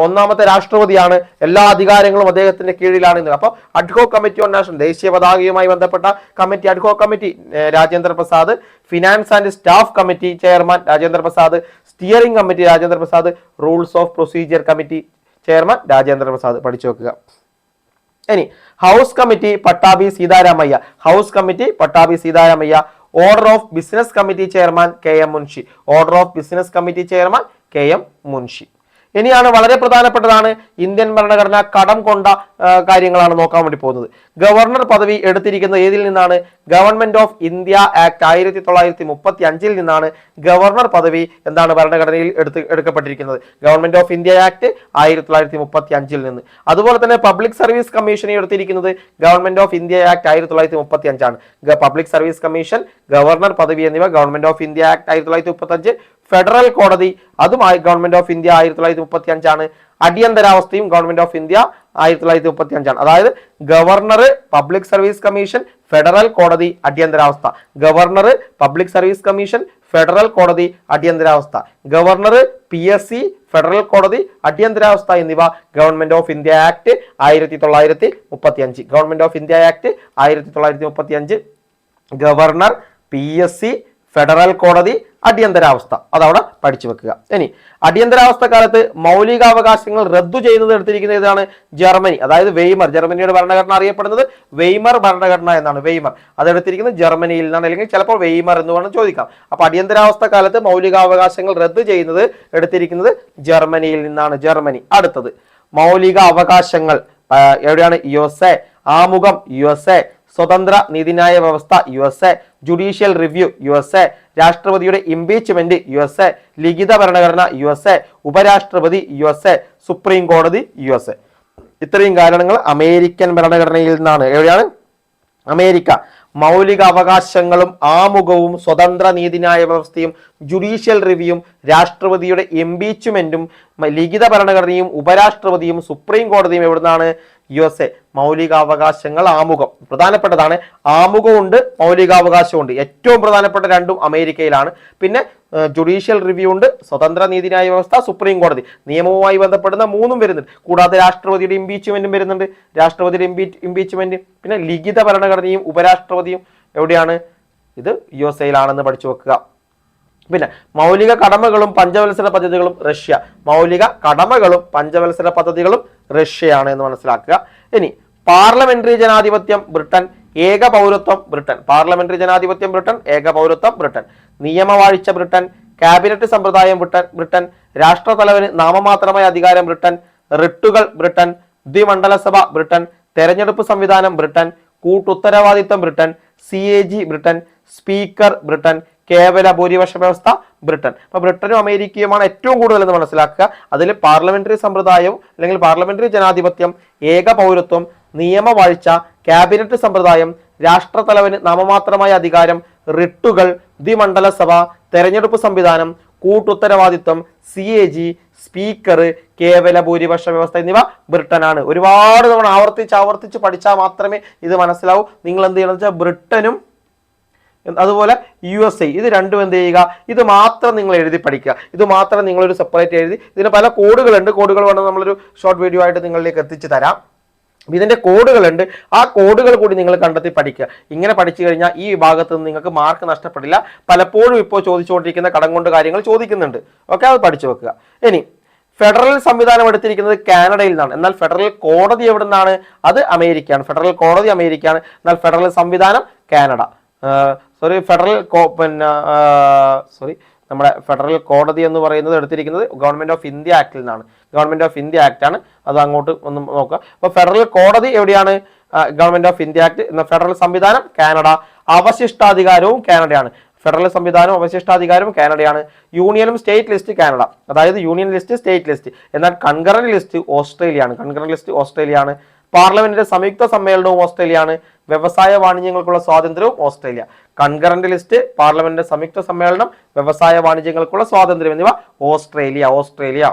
ഒന്നാമത്തെ രാഷ്ട്രപതിയാണ്, എല്ലാ അധികാരങ്ങളും അദ്ദേഹത്തിന്റെ കീഴിലാണ് ഇന്ന്. അപ്പോൾ അഡ്ഹോക് കമ്മിറ്റി ഓൺ നാഷണൽ, ദേശീയ പതാകയുമായി ബന്ധപ്പെട്ട committee, ad hoc committee Rajendra Prasad. Finance and staff committee chairman Rajendra Prasad. Steering committee Rajendra Prasad. Rules of procedure committee chairman Rajendra Prasad. പഠിച്ചു വെക്കുക. ഇനി house committee Pattabhi Sitaramayya. House committee Pattabhi Sitaramayya. Order of business committee chairman KM Munshi. Order of business committee chairman KM Munshi. ഇനിയാണ് വളരെ പ്രധാനപ്പെട്ടതാണ്, ഇന്ത്യൻ ഭരണഘടന കടം കൊണ്ട കാര്യങ്ങളാണ് നോക്കാൻ വേണ്ടി പോകുന്നത്. ഗവർണർ പദവി എടുത്തിരിക്കുന്നത് ഏതിൽ നിന്നാണ്? ഗവൺമെന്റ് ഓഫ് ഇന്ത്യ ആക്ട് 1935 നിന്നാണ് ഗവർണർ പദവി എന്താണ് ഭരണഘടനയിൽ എടുക്കപ്പെട്ടിരിക്കുന്നത്. ഗവൺമെന്റ് ഓഫ് ഇന്ത്യ ആക്ട് 1935 നിന്ന്. അതുപോലെ തന്നെ പബ്ലിക് സർവീസ് കമ്മീഷനെ എടുത്തിരിക്കുന്നത് ഗവൺമെന്റ് ഓഫ് ഇന്ത്യ ആക്ട് 1935 ആണ്. പബ്ലിക് സർവീസ് കമ്മീഷൻ, ഗവർണർ പദവി എന്നിവ government of India act 1935. Federal കോടതി അതും ഗവൺമെന്റ് ഓഫ് ഇന്ത്യ 1935 ആണ്. അടിയന്തരാവസ്ഥയും ഗവൺമെന്റ് ഓഫ് ഇന്ത്യ 1935 ആണ്. അതായത് governor, public service commission, federal കോടതി, അടിയന്തരാവസ്ഥ. Governor, public service commission, federal കോടതി, അടിയന്തരാവസ്ഥ. ഗവർണർ, PSC, ഫെഡറൽ കോടതി, അടിയന്തരാവസ്ഥ എന്നിവ government of India act 1935. Government of India act 1935. Governor, PSC, federal കോടതി, അടിയന്തരാവസ്ഥ. അതവിടെ പഠിച്ചു വെക്കുക. ഇനി അടിയന്തരാവസ്ഥ കാലത്ത് മൗലികാവകാശങ്ങൾ റദ്ദു ചെയ്യുന്നത് എടുത്തിരിക്കുന്നത് ഏതാണ്? ജർമ്മനി, അതായത് വെയ്മർ. ജർമ്മനിയുടെ ഭരണഘടന അറിയപ്പെടുന്നത് വെയ്മർ ഭരണഘടന എന്നാണ്. വെയ്മർ അതെടുത്തിരിക്കുന്നത് ജർമ്മനിയിൽ നിന്നാണ്, അല്ലെങ്കിൽ ചിലപ്പോൾ വെയ്മർ എന്ന് വേണം ചോദിക്കാം. അപ്പൊ അടിയന്തരാവസ്ഥ കാലത്ത് മൗലികാവകാശങ്ങൾ റദ്ദു ചെയ്യുന്നത് എടുത്തിരിക്കുന്നത് ജർമ്മനിയിൽ നിന്നാണ്. ജർമ്മനി. അടുത്തത് മൗലിക അവകാശങ്ങൾ എവിടെയാണ്? USA. ആമുഖം USA. സ്വതന്ത്ര നീതിന്യായ വ്യവസ്ഥ USA. Judicial review USA. രാഷ്ട്രപതിയുടെ ഇംപീച്ച്മെന്റ് USA. ലിഖിത ഭരണഘടന USA. ഉപരാഷ്ട്രപതി USA. സുപ്രീം കോടതി USA. ഇത്രയും കാരണങ്ങൾ അമേരിക്കൻ ഭരണഘടനയിൽ നിന്നാണ്. എവിടെയാണ്? അമേരിക്ക. മൗലിക അവകാശങ്ങളും ആമുഖവും സ്വതന്ത്ര നീതിന്യായ വ്യവസ്ഥയും ജുഡീഷ്യൽ റിവ്യൂയും രാഷ്ട്രപതിയുടെ ഇംപീച്ച്മെന്റും ലിഖിത ഭരണഘടനയും ഉപരാഷ്ട്രപതിയും സുപ്രീം കോടതിയും എവിടുന്നാണ്? USA. മൗലികാവകാശങ്ങൾ ആമുഖം പ്രധാനപ്പെട്ടതാണ്. ആമുഖമുണ്ട്, മൗലികാവകാശമുണ്ട്. ഏറ്റവും പ്രധാനപ്പെട്ട രണ്ടും അമേരിക്കയിലാണ്. പിന്നെ ജുഡീഷ്യൽ റിവ്യൂ ഉണ്ട്, സ്വതന്ത്ര നീതിന്യായ വ്യവസ്ഥ, സുപ്രീം കോടതി. നിയമവുമായി ബന്ധപ്പെടുന്ന മൂന്നും വരുന്നുണ്ട്. കൂടാതെ രാഷ്ട്രപതിയുടെ ഇംപീച്ച്മെന്റും വരുന്നുണ്ട്. രാഷ്ട്രപതിയുടെ ഇംപീച്ച്മെന്റ്, പിന്നെ ലിഖിത ഭരണഘടനയും ഉപരാഷ്ട്രപതിയും എവിടെയാണ്? ഇത് USA പഠിച്ചു വെക്കുക. പിന്നെ മൗലിക കടമകളും പഞ്ചവത്സര പദ്ധതികളും റഷ്യ. മൗലിക കടമകളും പഞ്ചവത്സര പദ്ധതികളും റഷ്യയാണ് എന്ന് മനസ്സിലാക്കുക. ഇനി പാർലമെന്ററി ജനാധിപത്യം ബ്രിട്ടൻ. ഏക പൗരത്വം ബ്രിട്ടൻ. പാർലമെന്ററി ജനാധിപത്യം ബ്രിട്ടൻ. ഏക പൗരത്വം ബ്രിട്ടൻ. നിയമവാഴ്ച ബ്രിട്ടൻ. ക്യാബിനറ്റ് സമ്പ്രദായം ബ്രിട്ടൻ. രാഷ്ട്രതലവന് നാമമാത്രമായ അധികാരം ബ്രിട്ടൻ. റിട്ടുകൾ ബ്രിട്ടൻ. ദ്വിമണ്ഡലസഭ ബ്രിട്ടൻ. തെരഞ്ഞെടുപ്പ് സംവിധാനം ബ്രിട്ടൻ. കൂട്ടുത്തരവാദിത്വം Britain. CAG Britain. Speaker Britain. കേവല ഭൂരിപക്ഷ വ്യവസ്ഥ ബ്രിട്ടൻ. അപ്പൊ ബ്രിട്ടനും അമേരിക്കയുമാണ് ഏറ്റവും കൂടുതൽ എന്ന് മനസ്സിലാക്കുക. അതിൽ പാർലമെന്ററി സമ്പ്രദായവും അല്ലെങ്കിൽ പാർലമെന്ററി ജനാധിപത്യം, ഏക പൗരത്വം, നിയമവാഴ്ച, ക്യാബിനറ്റ് സമ്പ്രദായം, രാഷ്ട്രതലവന് നാമമാത്രമായ അധികാരം, റിട്ടുകൾ, ദ്വിമണ്ഡലസഭ, തെരഞ്ഞെടുപ്പ് സംവിധാനം, കൂട്ടുത്തരവാദിത്വം, CAG, സ്പീക്കർ, കേവല ഭൂരിപക്ഷ വ്യവസ്ഥ എന്നിവ ബ്രിട്ടനാണ്. ഒരുപാട് തവണ ആവർത്തിച്ച് പഠിച്ചാൽ മാത്രമേ ഇത് മനസ്സിലാവൂ. നിങ്ങൾ എന്ത് ചെയ്യണം വെച്ചാൽ ബ്രിട്ടനും അതുപോലെ USA ഇത് രണ്ടും എന്ത് ചെയ്യുക? ഇത് മാത്രം നിങ്ങൾ എഴുതി പഠിക്കുക. ഇത് മാത്രം നിങ്ങളൊരു സെപ്പറേറ്റ് എഴുതി. ഇതിന് പല കോഡുകളുണ്ട്. കോഡുകൾ വേണം നമ്മളൊരു ഷോർട്ട് വീഡിയോ ആയിട്ട് നിങ്ങളിലേക്ക് എത്തിച്ചു തരാം. ഇതിന്റെ കോഡുകളുണ്ട്. ആ കോഡുകൾ കൂടി നിങ്ങൾ കണ്ടെത്തി പഠിക്കുക. ഇങ്ങനെ പഠിച്ചു കഴിഞ്ഞാൽ ഈ വിഭാഗത്ത് നിന്ന് നിങ്ങൾക്ക് മാർക്ക് നഷ്ടപ്പെടില്ല. പലപ്പോഴും ഇപ്പോൾ ചോദിച്ചുകൊണ്ടിരിക്കുന്ന കടം കൊണ്ട് കാര്യങ്ങൾ ചോദിക്കുന്നുണ്ട്. ഓക്കെ, അത് പഠിച്ചു വെക്കുക. ഇനി ഫെഡറൽ സംവിധാനം എടുത്തിരിക്കുന്നത് കാനഡയിൽ നിന്നാണ്. എന്നാൽ ഫെഡറൽ കോടതി എവിടെ നിന്നാണ്? അത് അമേരിക്കയാണ്. ഫെഡറൽ കോടതി അമേരിക്കയാണ്. എന്നാൽ ഫെഡറൽ സംവിധാനം കാനഡ. നമ്മുടെ ഫെഡറൽ കോടതി എന്ന് പറയുന്നത് എടുത്തിരിക്കുന്നത് ഗവൺമെന്റ് ഓഫ് ഇന്ത്യ ആക്ടിൽ നിന്നാണ്. ഗവൺമെന്റ് ഓഫ് ഇന്ത്യ ആക്ട് ആണ്. അത് അങ്ങോട്ട് ഒന്ന് നോക്കുക. അപ്പൊ ഫെഡറൽ കോടതി എവിടെയാണ്? Government of India act. എന്ന ഫെഡറൽ സംവിധാനം കാനഡ. അവശിഷ്ടാധികാരവും കാനഡയാണ്. ഫെഡറൽ സംവിധാനവും അവശിഷ്ടാധികാരവും കാനഡയാണ്. യൂണിയനും സ്റ്റേറ്റ് ലിസ്റ്റ് കാനഡ, അതായത് യൂണിയൻ ലിസ്റ്റ് സ്റ്റേറ്റ് ലിസ്റ്റ്. എന്നാൽ കൺകറന്റ് ലിസ്റ്റ് ഓസ്ട്രേലിയയാണ്. പാർലമെന്റിന്റെ സംയുക്ത സമ്മേളനവും ഓസ്ട്രേലിയയാണ്. വ്യവസായ വാണിജ്യങ്ങൾക്കുള്ള സ്വാതന്ത്ര്യവും ഓസ്ട്രേലിയ. കൺകറന്റ് ലിസ്റ്റ്, പാർലമെന്റിന്റെ സംയുക്ത സമ്മേളനം, വ്യവസായ വാണിജ്യങ്ങൾക്കുള്ള സ്വാതന്ത്ര്യം എന്നിവ ഓസ്ട്രേലിയ.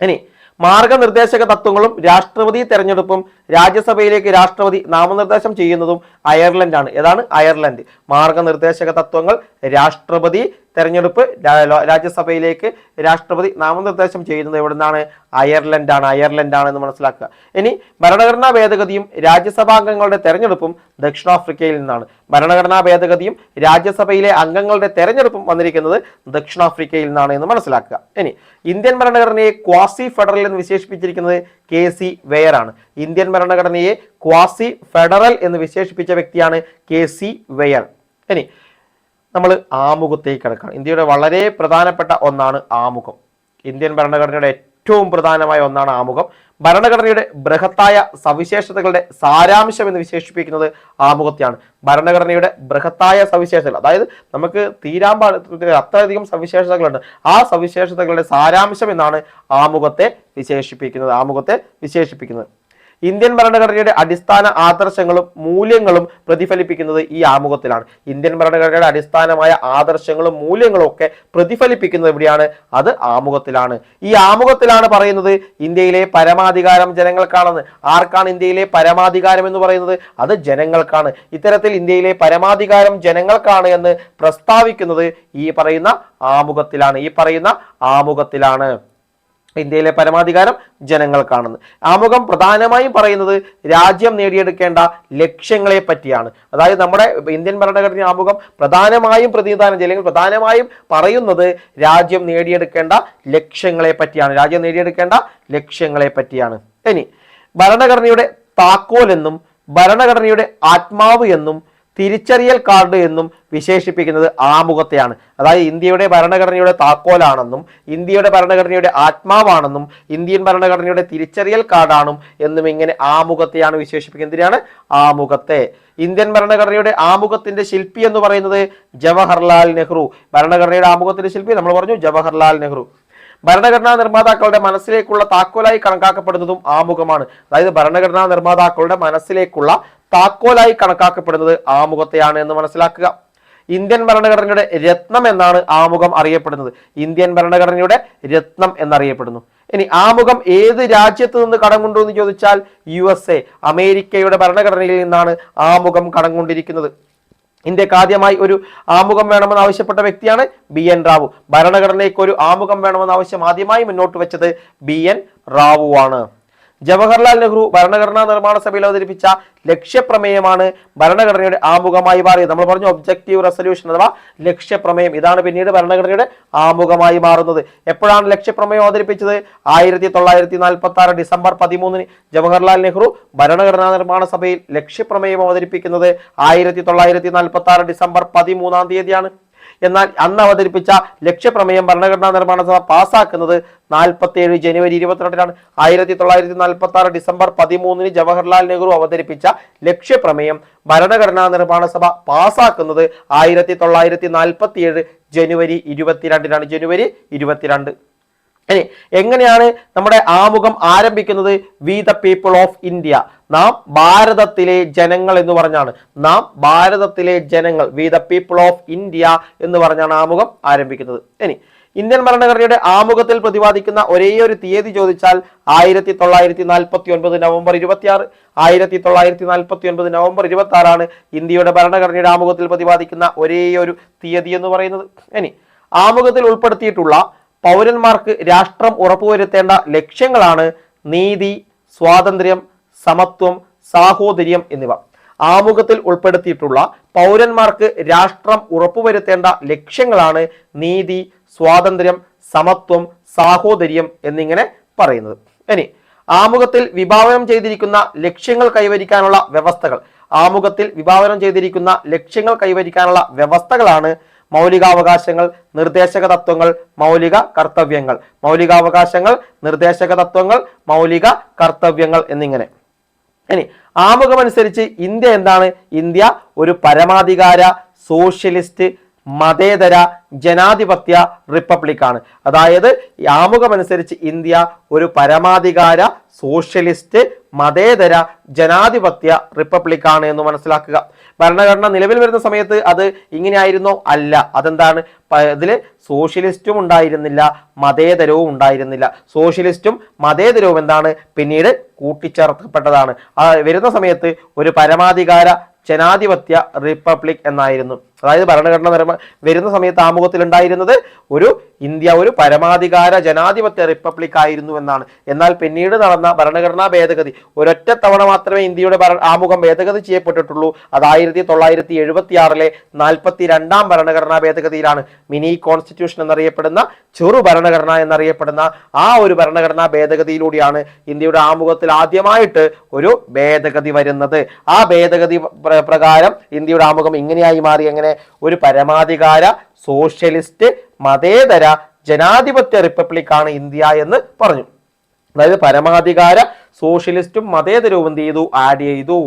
ഇനി മാർഗനിർദ്ദേശക തത്വങ്ങളും രാഷ്ട്രപതി തെരഞ്ഞെടുപ്പും രാജ്യസഭയിലേക്ക് രാഷ്ട്രപതി നാമനിർദ്ദേശം ചെയ്യുന്നതും അയർലൻഡാണ്. ഏതാണ്? അയർലൻഡ്. മാർഗനിർദ്ദേശക തത്വങ്ങൾ, രാഷ്ട്രപതി തെരഞ്ഞെടുപ്പ്, രാജ്യസഭയിലേക്ക് രാഷ്ട്രപതി നാമനിർദ്ദേശം ചെയ്യുന്നത് എവിടെ നിന്നാണ്? അയർലൻഡാണ് എന്ന് മനസ്സിലാക്കുക. ഇനി ഭരണഘടനാ ഭേദഗതിയും രാജ്യസഭാംഗങ്ങളുടെ തെരഞ്ഞെടുപ്പും ദക്ഷിണാഫ്രിക്കയിൽ നിന്നാണ്. ഭരണഘടനാ ഭേദഗതിയും രാജ്യസഭയിലെ അംഗങ്ങളുടെ തെരഞ്ഞെടുപ്പും വന്നിരിക്കുന്നത് ദക്ഷിണാഫ്രിക്കയിൽ നിന്നാണ് എന്ന് മനസ്സിലാക്കുക. ഇനി ഇന്ത്യൻ ഭരണഘടനയെ ക്വാസി ഫെഡറൽ എന്ന് വിശേഷിപ്പിച്ചിരിക്കുന്നത് KC വെയർ ആണ്. ഇന്ത്യൻ ഭരണഘടനയെ ക്വാസി ഫെഡറൽ എന്ന് വിശേഷിപ്പിച്ച വ്യക്തിയാണ് KC വെയർ. ഇനി നമ്മൾ ആമുഖത്തേക്ക് കിടക്കുകയാണ്. ഇന്ത്യയുടെ വളരെ പ്രധാനപ്പെട്ട ഒന്നാണ് ആമുഖം. ഇന്ത്യൻ ഭരണഘടനയുടെ ഏറ്റവും പ്രധാനമായ ഒന്നാണ് ആമുഖം. ഭരണഘടനയുടെ ബൃഹത്തായ സവിശേഷതകളുടെ സാരാംശം എന്ന് വിശേഷിപ്പിക്കുന്നത് ആമുഖത്തെയാണ്. ഭരണഘടനയുടെ ബൃഹത്തായ സവിശേഷതകൾ, അതായത് നമുക്ക് അത്രയധികം സവിശേഷതകളുണ്ട്. ആ സവിശേഷതകളുടെ സാരാംശം എന്നാണ് ആമുഖത്തെ വിശേഷിപ്പിക്കുന്നത്. ഇന്ത്യൻ ഭരണഘടനയുടെ അടിസ്ഥാന ആദർശങ്ങളും മൂല്യങ്ങളും പ്രതിഫലിപ്പിക്കുന്നത് ഈ ആമുഖത്തിലാണ്. ഇന്ത്യൻ ഭരണഘടനയുടെ അടിസ്ഥാനമായ ആദർശങ്ങളും മൂല്യങ്ങളും ഒക്കെ പ്രതിഫലിപ്പിക്കുന്നത് എവിടെയാണ്? അത് ആമുഖത്തിലാണ്. ഈ ആമുഖത്തിലാണ് പറയുന്നത് ഇന്ത്യയിലെ പരമാധികാരം ജനങ്ങൾക്കാണെന്ന്. ആർക്കാണ് ഇന്ത്യയിലെ പരമാധികാരം എന്ന് പറയുന്നത്? അത് ജനങ്ങൾക്കാണ്. ഇത്തരത്തിൽ ഇന്ത്യയിലെ പരമാധികാരം ജനങ്ങൾക്കാണ് എന്ന് പ്രസ്താവിക്കുന്നത് ഈ പറയുന്ന ആമുഖത്തിലാണ്. ഇന്ത്യയിലെ പരമാധികാരം ജനങ്ങൾക്കാണെന്ന്. ആമുഖം പ്രധാനമായും പറയുന്നത് രാജ്യം നേടിയെടുക്കേണ്ട ലക്ഷ്യങ്ങളെ പറ്റിയാണ്. അതായത് നമ്മുടെ ഇന്ത്യൻ ഭരണഘടന ആമുഖം പ്രധാനമായും പ്രധാനമായും പറയുന്നത് രാജ്യം നേടിയെടുക്കേണ്ട ലക്ഷ്യങ്ങളെ പറ്റിയാണ്. ഇനി ഭരണഘടനയുടെ താക്കോൽ എന്നും ഭരണഘടനയുടെ ആത്മാവ് എന്നും തിരിച്ചറിയൽ കാർഡ് എന്നും വിശേഷിപ്പിക്കുന്നത് ആമുഖത്തെയാണ്. അതായത് ഇന്ത്യയുടെ ഭരണഘടനയുടെ താക്കോലാണെന്നും ഇന്ത്യയുടെ ഭരണഘടനയുടെ ആത്മാവാണെന്നും ഇന്ത്യൻ ഭരണഘടനയുടെ തിരിച്ചറിയൽ കാർഡാണെന്നും എന്നും ഇങ്ങനെ ആമുഖത്തെയാണ് വിശേഷിപ്പിക്കുന്നത്. എന്തിനാണ്? ആമുഖത്തെ. ഇന്ത്യൻ ഭരണഘടനയുടെ ആമുഖത്തിന്റെ ശില്പി എന്ന് പറയുന്നത് ജവഹർലാൽ നെഹ്റു. ഭരണഘടനയുടെ ആമുഖത്തിന്റെ ശില്പി നമ്മൾ പറഞ്ഞു ജവഹർലാൽ നെഹ്റു. ഭരണഘടനാ നിർമ്മാതാക്കളുടെ മനസ്സിലേക്കുള്ള താക്കോലായി കണക്കാക്കപ്പെടുന്നതും ആമുഖമാണ്. അതായത് ഭരണഘടനാ നിർമ്മാതാക്കളുടെ മനസ്സിലേക്കുള്ള താക്കോലായി കണക്കാക്കപ്പെടുന്നത് ആമുഖത്തെയാണ് എന്ന് മനസ്സിലാക്കുക. ഇന്ത്യൻ ഭരണഘടനയുടെ രത്നം എന്നാണ് ആമുഖം അറിയപ്പെടുന്നത്. ഇന്ത്യൻ ഭരണഘടനയുടെ രത്നം എന്നറിയപ്പെടുന്നു. ഇനി ആമുഖം ഏത് രാജ്യത്ത് നിന്ന് കടം കൊണ്ടു എന്ന് ചോദിച്ചാൽ USA, അമേരിക്കയുടെ ഭരണഘടനയിൽ നിന്നാണ് ആമുഖം കടം കൊണ്ടിരിക്കുന്നത്. ഇന്ത്യക്ക് ആദ്യമായി ഒരു ആമുഖം വേണമെന്ന് ആവശ്യപ്പെട്ട വ്യക്തിയാണ് BN റാവു. ഭരണഘടനയ്ക്ക് ഒരു ആമുഖം വേണമെന്ന ആവശ്യം ആദ്യമായി മുന്നോട്ട് വെച്ചത് BN റാവു ആണ്. ജവഹർലാൽ നെഹ്റു ഭരണഘടനാ നിർമ്മാണ സഭയിൽ അവതരിപ്പിച്ച ലക്ഷ്യപ്രമേയമാണ് ഭരണഘടനയുടെ ആമുഖമായി മാറിയത്. നമ്മൾ പറഞ്ഞു ഒബ്ജക്റ്റീവ് റെസൊല്യൂഷൻ അഥവാ ലക്ഷ്യപ്രമേയം. ഇതാണ് പിന്നീട് ഭരണഘടനയുടെ ആമുഖമായി മാറുന്നത്. എപ്പോഴാണ് ലക്ഷ്യപ്രമേയം അവതരിപ്പിച്ചത്? 1946 ഡിസംബർ 13 ജവഹർലാൽ നെഹ്റു ഭരണഘടനാ നിർമ്മാണ സഭയിൽ ലക്ഷ്യപ്രമേയം അവതരിപ്പിക്കുന്നത് 1946 ഡിസംബർ 13 എന്നാൽ അന്ന് അവതരിപ്പിച്ച ലക്ഷ്യപ്രമേയം ഭരണഘടനാ നിർമ്മാണ സഭ പാസ്സാക്കുന്നത് 47 ജനുവരി 22 1946 ഡിസംബർ 13 ജവഹർലാൽ നെഹ്റു അവതരിപ്പിച്ച ലക്ഷ്യപ്രമേയം ഭരണഘടനാ നിർമ്മാണ സഭ പാസ്സാക്കുന്നത് 1947 ജനുവരി 22. ഇനി എങ്ങനെയാണ് നമ്മുടെ ആമുഖം ആരംഭിക്കുന്നത്? We the people of India, നാം ഭാരതത്തിലെ ജനങ്ങൾ എന്ന് പറഞ്ഞാണ്. We the people of India എന്ന് പറഞ്ഞാണ് ആമുഖം ആരംഭിക്കുന്നത്. ഇനി ഇന്ത്യൻ ഭരണഘടനയുടെ ആമുഖത്തിൽ പ്രതിപാദിക്കുന്ന ഒരേ ഒരു തീയതി ചോദിച്ചാൽ 1949 നവംബർ 26. 1949 നവംബർ 26 ഇന്ത്യയുടെ ഭരണഘടനയുടെ ആമുഖത്തിൽ പ്രതിപാദിക്കുന്ന ഒരേ ഒരു തീയതി എന്ന് പറയുന്നത്. ഇനി ആമുഖത്തിൽ ഉൾപ്പെടുത്തിയിട്ടുള്ള പൗരന്മാർക്ക് രാഷ്ട്രം ഉറപ്പുവരുത്തേണ്ട ലക്ഷ്യങ്ങളാണ് നീതി, സ്വാതന്ത്ര്യം, സമത്വം, സാഹോദര്യം എന്നിവ. ആമുഖത്തിൽ ഉൾപ്പെടുത്തിയിട്ടുള്ള പൗരന്മാർക്ക് രാഷ്ട്രം ഉറപ്പുവരുത്തേണ്ട ലക്ഷ്യങ്ങളാണ് നീതി, സ്വാതന്ത്ര്യം, സമത്വം, സാഹോദര്യം എന്നിങ്ങനെ പറയുന്നത്. ഇനി ആമുഖത്തിൽ വിഭാവനം ചെയ്തിരിക്കുന്ന ലക്ഷ്യങ്ങൾ കൈവരിക്കാനുള്ള വ്യവസ്ഥകളാണ് മൗലികാവകാശങ്ങൾ, നിർദ്ദേശക തത്വങ്ങൾ, മൗലിക കർത്തവ്യങ്ങൾ എന്നിങ്ങനെ. ഇനി ആമുഖം അനുസരിച്ച് ഇന്ത്യ എന്താണ്? ഇന്ത്യ ഒരു പരമാധികാര, സോഷ്യലിസ്റ്റ്, മതേതര ജനാധിപത്യ റിപ്പബ്ലിക്കാണ്. അതായത് ആമുഖമനുസരിച്ച് ഇന്ത്യ ഒരു പരമാധികാര സോഷ്യലിസ്റ്റ് മതേതര ജനാധിപത്യ റിപ്പബ്ലിക്കാണ് എന്ന് മനസ്സിലാക്കുക. ഭരണഘടന നിലവിൽ വരുന്ന സമയത്ത് അത് ഇങ്ങനെയായിരുന്നോ? അല്ല. അതെന്താണ്? ഇതിൽ സോഷ്യലിസ്റ്റും ഉണ്ടായിരുന്നില്ല, മതേതരവും ഉണ്ടായിരുന്നില്ല. സോഷ്യലിസ്റ്റും മതേതരവും എന്താണ്? പിന്നീട് കൂട്ടിച്ചേർക്കപ്പെട്ടതാണ്. വരുന്ന സമയത്ത് ഒരു പരമാധികാര ജനാധിപത്യ റിപ്പബ്ലിക് എന്നായിരുന്നു. അതായത് ഭരണഘടന വരുന്ന സമയത്ത് ആമുഖത്തിൽ ഉണ്ടായിരുന്നത് ഇന്ത്യ ഒരു പരമാധികാര ജനാധിപത്യ റിപ്പബ്ലിക് ആയിരുന്നു എന്നാണ്. എന്നാൽ പിന്നീട് നടന്ന ഭരണഘടനാ ഭേദഗതി ഒരൊറ്റ തവണ മാത്രമേ ഇന്ത്യയുടെ ആമുഖം ഭേദഗതി ചെയ്യപ്പെട്ടിട്ടുള്ളൂ. അത് 1976 42 ഭരണഘടനാ ഭേദഗതിയിലാണ്. മിനി കോൺസ്റ്റിറ്റ്യൂഷൻ എന്നറിയപ്പെടുന്ന ചെറു ഭരണഘടന എന്നറിയപ്പെടുന്ന ആ ഒരു ഭരണഘടനാ ഭേദഗതിയിലൂടെയാണ് ഇന്ത്യയുടെ ആമുഖത്തിൽ ആദ്യമായിട്ട് ഒരു ഭേദഗതി വരുന്നത്. ആ ഭേദഗതി പ്രകാരം ഇന്ത്യയുടെ ആമുഖം ഇങ്ങനെയായി മാറി. എങ്ങനെ? ഒരു പരമാധികാര സോഷ്യലിസ്റ്റ് മതേതര ജനാധിപത്യ റിപ്പബ്ലിക്കാണ് ഇന്ത്യ എന്ന് പറഞ്ഞു. അതായത് പരമാധികാര സോഷ്യലിസ്റ്റും മതേതരവും എന്ത് ചെയ്തു? ആഡ് ചെയ്തു.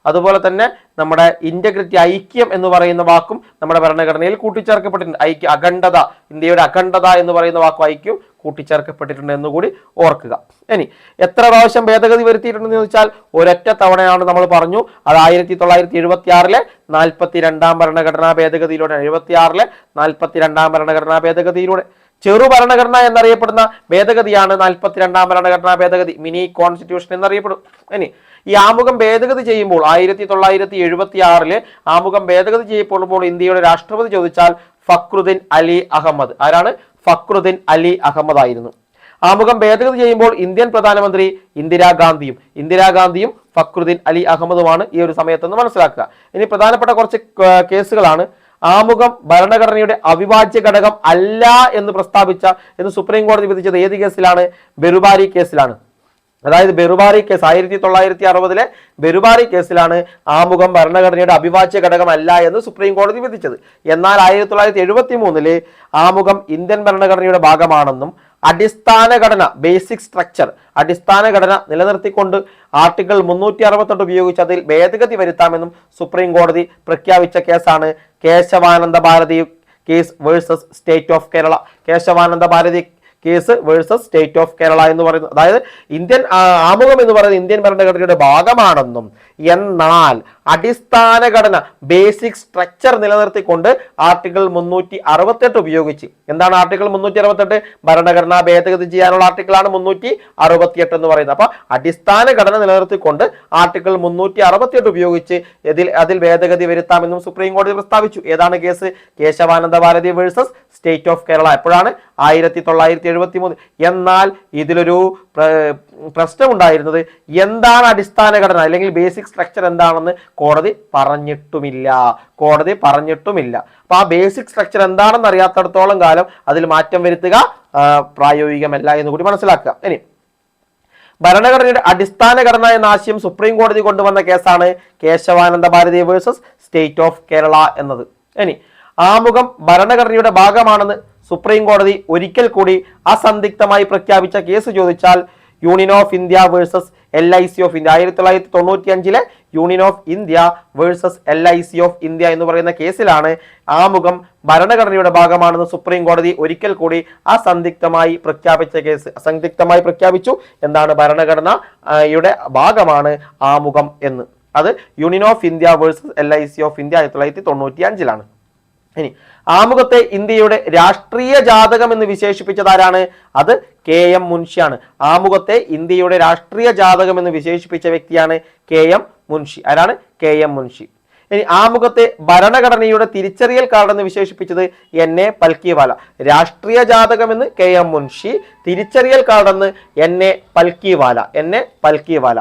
അതുപോലെ തന്നെ നമ്മുടെ ഇന്റഗ്രിറ്റി, ഐക്യം എന്ന് പറയുന്ന വാക്കും നമ്മുടെ ഭരണഘടനയിൽ കൂട്ടിച്ചേർക്കപ്പെട്ടിട്ടുണ്ട്. അഖണ്ഡത, ഇന്ത്യയുടെ അഖണ്ഡത എന്ന് പറയുന്ന വാക്കും ഐക്യം കൂട്ടിച്ചേർക്കപ്പെട്ടിട്ടുണ്ട് എന്നുകൂടി ഓർക്കുക. ഇനി എത്ര പ്രാവശ്യം ഭേദഗതി വരുത്തിയിട്ടുണ്ടെന്ന് ചോദിച്ചാൽ ഒരൊറ്റ തവണയാണ് നമ്മൾ പറഞ്ഞു. അത് 1976 42 ഭരണഘടനാ ഭേദഗതിയിലൂടെ, 76 42 ഭരണഘടനാ ഭേദഗതിയിലൂടെ. ചെറു ഭരണഘടന എന്നറിയപ്പെടുന്ന ഭേദഗതിയാണ് 42 ഭരണഘടനാ ഭേദഗതി, മിനി കോൺസ്റ്റിറ്റ്യൂഷൻ എന്നറിയപ്പെടും. ഇനി ഈ ആമുഖം ഭേദഗതി ചെയ്യുമ്പോൾ 1976 ആമുഖം ഭേദഗതി ചെയ്യപ്പെടുമ്പോൾ ഇന്ത്യയുടെ രാഷ്ട്രപതി ചോദിച്ചാൽ ഫക്രുദ്ദീൻ അലി അഹമ്മദ്. ആരാണ്? ഫക്രുദ്ദീൻ അലി അഹമ്മദ് ആയിരുന്നു. ആമുഖം ഭേദഗതി ചെയ്യുമ്പോൾ ഇന്ത്യൻ പ്രധാനമന്ത്രി ഇന്ദിരാഗാന്ധിയും ഫക്രുദ്ദീൻ അലി അഹമ്മദുമാണ് ഈ ഒരു സമയത്തെന്ന് മനസ്സിലാക്കുക. ഇനി പ്രധാനപ്പെട്ട കുറച്ച് കേസുകളാണ്. ആമുഖം ഭരണഘടനയുടെ അവിഭാജ്യ ഘടകം അല്ല എന്ന് എന്ന് സുപ്രീം കോടതി വിധിച്ചത് ഏത് കേസിലാണ്? ബെറുബാരി കേസിലാണ്. അതായത് ബെറുബാരി കേസ് 1960 ബെറുബാരി കേസിലാണ് ആമുഖം ഭരണഘടനയുടെ അവിഭാജ്യ ഘടകം അല്ല എന്ന് സുപ്രീം കോടതി വിധിച്ചത്. എന്നാൽ 1973 ആമുഖം ഇന്ത്യൻ ഭരണഘടനയുടെ ഭാഗമാണെന്നും അടിസ്ഥാന ഘടന, ബേസിക് സ്ട്രക്ചർ, അടിസ്ഥാന ഘടന നിലനിർത്തിക്കൊണ്ട് ആർട്ടിക്കിൾ 368 ഉപയോഗിച്ച് അതിൽ ഭേദഗതി വരുത്താമെന്നും സുപ്രീം കോടതി പ്രഖ്യാപിച്ച കേസാണ് Kesavananda Bharati case versus state of Kerala. Kesavananda Bharati case versus state of Kerala എന്ന് പറയുന്നത്. അതായത് ഇന്ത്യൻ ആമുഖം എന്ന് പറയുന്നത് ഇന്ത്യൻ ഭരണഘടനയുടെ ഭാഗമാണെന്നും എന്നാൽ അടിസ്ഥാന ഘടന, ബേസിക് സ്ട്രക്ചർ നിലനിർത്തിക്കൊണ്ട് ആർട്ടിക്കിൾ 368 ഉപയോഗിച്ച്. എന്താണ് ആർട്ടിക്കിൾ 368? ഭരണഘടനാ ഭേദഗതി ചെയ്യാനുള്ള ആർട്ടിക്കിളാണ് 368 എന്ന് പറയുന്നത്. അപ്പൊ അടിസ്ഥാന ഘടന നിലനിർത്തിക്കൊണ്ട് ആർട്ടിക്കിൾ 368 ഉപയോഗിച്ച് അതിൽ ഭേദഗതി വരുത്താമെന്നും സുപ്രീം കോടതി പ്രസ്താവിച്ചു. ഏതാണ് case? Kesavananda Bharati versus state of Kerala. എപ്പോഴാണ്? 1973. എന്നാൽ ഇതിലൊരു പ്രശ്നമുണ്ടായിരുന്നത് എന്താണ് അടിസ്ഥാന ഘടന അല്ലെങ്കിൽ ബേസിക് സ്ട്രക്ചർ എന്താണെന്ന് കോടതി പറഞ്ഞിട്ടുമില്ല. അപ്പൊ ആ ബേസിക് സ്ട്രക്ചർ എന്താണെന്ന് അറിയാത്തടത്തോളം കാലം അതിൽ മാറ്റം വരുത്തുക പ്രായോഗികമല്ല എന്ന് കൂടി മനസ്സിലാക്കുക. ഇനി ഭരണഘടനയുടെ അടിസ്ഥാന ഘടന എന്ന ആശയം സുപ്രീം കോടതി കൊണ്ടുവന്ന കേസാണ് Kesavananda Bharati versus state of Kerala എന്നത്. ഇനി ആമുഖം ഭരണഘടനയുടെ ഭാഗമാണെന്ന് സുപ്രീം കോടതി ഒരിക്കൽ കൂടി അസന്ദിഗ്ധമായി പ്രഖ്യാപിച്ച കേസ് ചോദിച്ചാൽ union of India versus LIC of India. 1995 union of India versus LIC of India എന്ന് പറയുന്ന കേസിലാണ് ആമുഖം ഭരണഘടനയുടെ ഭാഗമാണെന്ന് സുപ്രീം കോടതി ഒരിക്കൽ കൂടി അസന്ദിഗ്ധമായി പ്രഖ്യാപിച്ച കേസ്. അസന്ദിഗ്ധമായി പ്രഖ്യാപിച്ചു എന്താണ്? ഭരണഘടനയുടെ ഭാഗമാണ് ആമുഖം എന്ന്. അത് union of India versus LIC of India 1995. ഇനി ആമുഖത്തെ ഇന്ത്യയുടെ രാഷ്ട്രീയ ജാതകം എന്ന് വിശേഷിപ്പിച്ചത് ആരാണ്? അത് KM മുൻഷിയാണ്. ആമുഖത്തെ ഇന്ത്യയുടെ രാഷ്ട്രീയ ജാതകം എന്ന് വിശേഷിപ്പിച്ച വ്യക്തിയാണ് KM മുൻഷി. ആരാണ്? KM മുൻഷി. ഇനി ആമുഖത്തെ ഭരണഘടനയുടെ തിരിച്ചറിയൽ കാർഡ് എന്ന് വിശേഷിപ്പിച്ചത് NA പൽക്കിവാല. രാഷ്ട്രീയ ജാതകം എന്ന് KM മുൻഷി, തിരിച്ചറിയൽ കാർഡ് എന്ന് NA പൽക്കിവാല.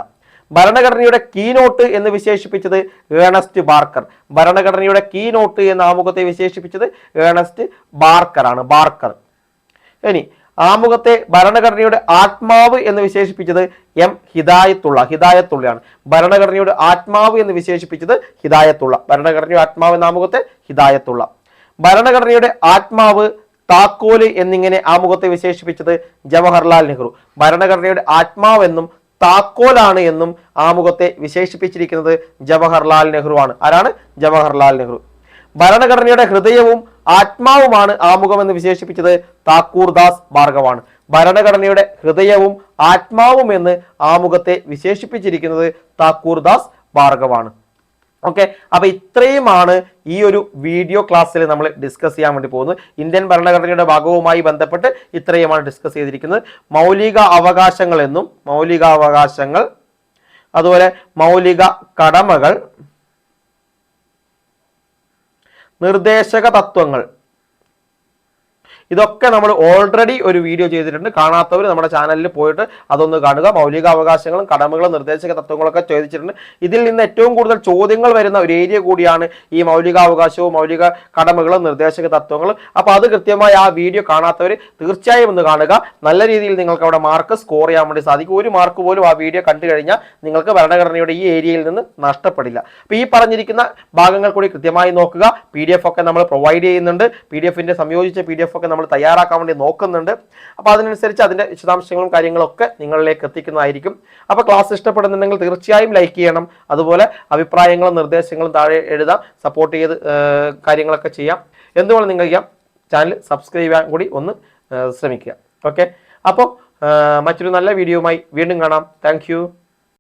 ഭരണഘടനയുടെ കീനോട്ട് എന്ന് വിശേഷിപ്പിച്ചത് ഏണസ്റ്റ് ബാർക്കർ. ഭരണഘടനയുടെ കീനോട്ട് എന്ന ആമുഖത്തെ വിശേഷിപ്പിച്ചത് ഏണസ്റ്റ് ബാർക്കറാണ്. ഇനി ആമുഖത്തെ ഭരണഘടനയുടെ ആത്മാവ് എന്ന് വിശേഷിപ്പിച്ചത് M ഹിദായത്തുള്ളയാണ്. ഭരണഘടനയുടെ ആത്മാവ് എന്ന് വിശേഷിപ്പിച്ചത് ഹിദായത്തുള്ള. ഭരണഘടനയുടെ ആത്മാവ് എന്ന ആമുഖത്തെ ഹിദായത്തുള്ള. ഭരണഘടനയുടെ ആത്മാവ്, താക്കോല് എന്നിങ്ങനെ ആമുഖത്തെ വിശേഷിപ്പിച്ചത് ജവഹർലാൽ നെഹ്റു. ഭരണഘടനയുടെ ആത്മാവെന്നും താക്കോലാണ് എന്നും ആമുഖത്തെ വിശേഷിപ്പിച്ചിരിക്കുന്നത് ജവഹർലാൽ നെഹ്റു ആണ്. ആരാണ്? ജവഹർലാൽ നെഹ്റു. ഭരണഘടനയുടെ ഹൃദയവും ആത്മാവുമാണ് ആമുഖം എന്ന് വിശേഷിപ്പിച്ചത് താക്കൂർദാസ് ഭാർഗവാണ്. ഭരണഘടനയുടെ ഹൃദയവും ആത്മാവും എന്ന് ആമുഖത്തെ വിശേഷിപ്പിച്ചിരിക്കുന്നത് താക്കൂർദാസ് ഭാർഗവാണ്. ഓക്കെ, അപ്പൊ ഇത്രയുമാണ് ഈ ഒരു വീഡിയോ ക്ലാസ്സിൽ നമ്മൾ ഡിസ്കസ് ചെയ്യാൻ വേണ്ടി പോകുന്നത്. ഇന്ത്യൻ ഭരണഘടനയുടെ ഭാഗവുമായി ബന്ധപ്പെട്ട് ഇത്രയുമാണ് ഡിസ്കസ് ചെയ്തിരിക്കുന്നത്. മൗലിക അവകാശങ്ങൾ എന്നും മൗലികാവകാശങ്ങൾ, അതുപോലെ മൗലിക കടമകൾ, നിർദ്ദേശക തത്വങ്ങൾ, ഇതൊക്കെ നമ്മൾ ഓൾറെഡി ഒരു വീഡിയോ ചെയ്തിട്ടുണ്ട്. കാണാത്തവർ നമ്മുടെ ചാനലിൽ പോയിട്ട് അതൊന്ന് കാണുക. മൗലിക അവകാശങ്ങളും കടമകളും നിർദ്ദേശക തത്വങ്ങളൊക്കെ ചോദിച്ചിട്ടുണ്ട്. ഇതിൽ നിന്ന് ഏറ്റവും കൂടുതൽ ചോദ്യങ്ങൾ വരുന്ന ഒരു ഏരിയ കൂടിയാണ് ഈ മൗലികാവകാശവും മൗലിക കടമകളും നിർദ്ദേശക തത്വങ്ങളും. അപ്പോൾ അത് കൃത്യമായി ആ വീഡിയോ കാണാത്തവർ തീർച്ചയായും ഒന്ന് കാണുക. നല്ല രീതിയിൽ നിങ്ങൾക്ക് അവിടെ മാർക്ക് സ്കോർ ചെയ്യാൻ വേണ്ടി സാധിക്കും. ഒരു മാർക്ക് പോലും ആ വീഡിയോ കണ്ടു കഴിഞ്ഞാൽ നിങ്ങൾക്ക് ഭരണഘടനയുടെ ഈ ഏരിയയിൽ നിന്ന് നഷ്ടപ്പെടില്ല. അപ്പോൾ ഈ പറഞ്ഞിരിക്കുന്ന ഭാഗങ്ങൾ കൂടി കൃത്യമായി നോക്കുക. PDF ഒക്കെ നമ്മൾ പ്രൊവൈഡ് ചെയ്യുന്നുണ്ട്. PDFന്റെ സംയോജിച്ച PDF ഒക്കെ നമ്മൾ തയ്യാറാക്കാൻ വേണ്ടി നോക്കുന്നുണ്ട്. അപ്പോൾ അതിനനുസരിച്ച് അതിന്റെ വിശദാംശങ്ങളും കാര്യങ്ങളൊക്കെ നിങ്ങളിലേക്ക് എത്തിക്കുന്നതായിരിക്കും. അപ്പോൾ ക്ലാസ് ഇഷ്ടപ്പെടുന്നുണ്ടെങ്കിൽ തീർച്ചയായും ലൈക്ക് ചെയ്യണം. അതുപോലെ അഭിപ്രായങ്ങളും നിർദ്ദേശങ്ങളും താഴെ എഴുതാം. സപ്പോർട്ട് ചെയ്ത് കാര്യങ്ങളൊക്കെ ചെയ്യാം. എന്തുകൊണ്ട് നിങ്ങൾ ചെയ്യാം, ചാനൽ സബ്സ്ക്രൈബ് ചെയ്യാൻ കൂടി ഒന്ന് ശ്രമിക്കുക. ഓക്കെ, അപ്പോൾ മറ്റൊരു നല്ല വീഡിയോയുമായി വീണ്ടും കാണാം. താങ്ക്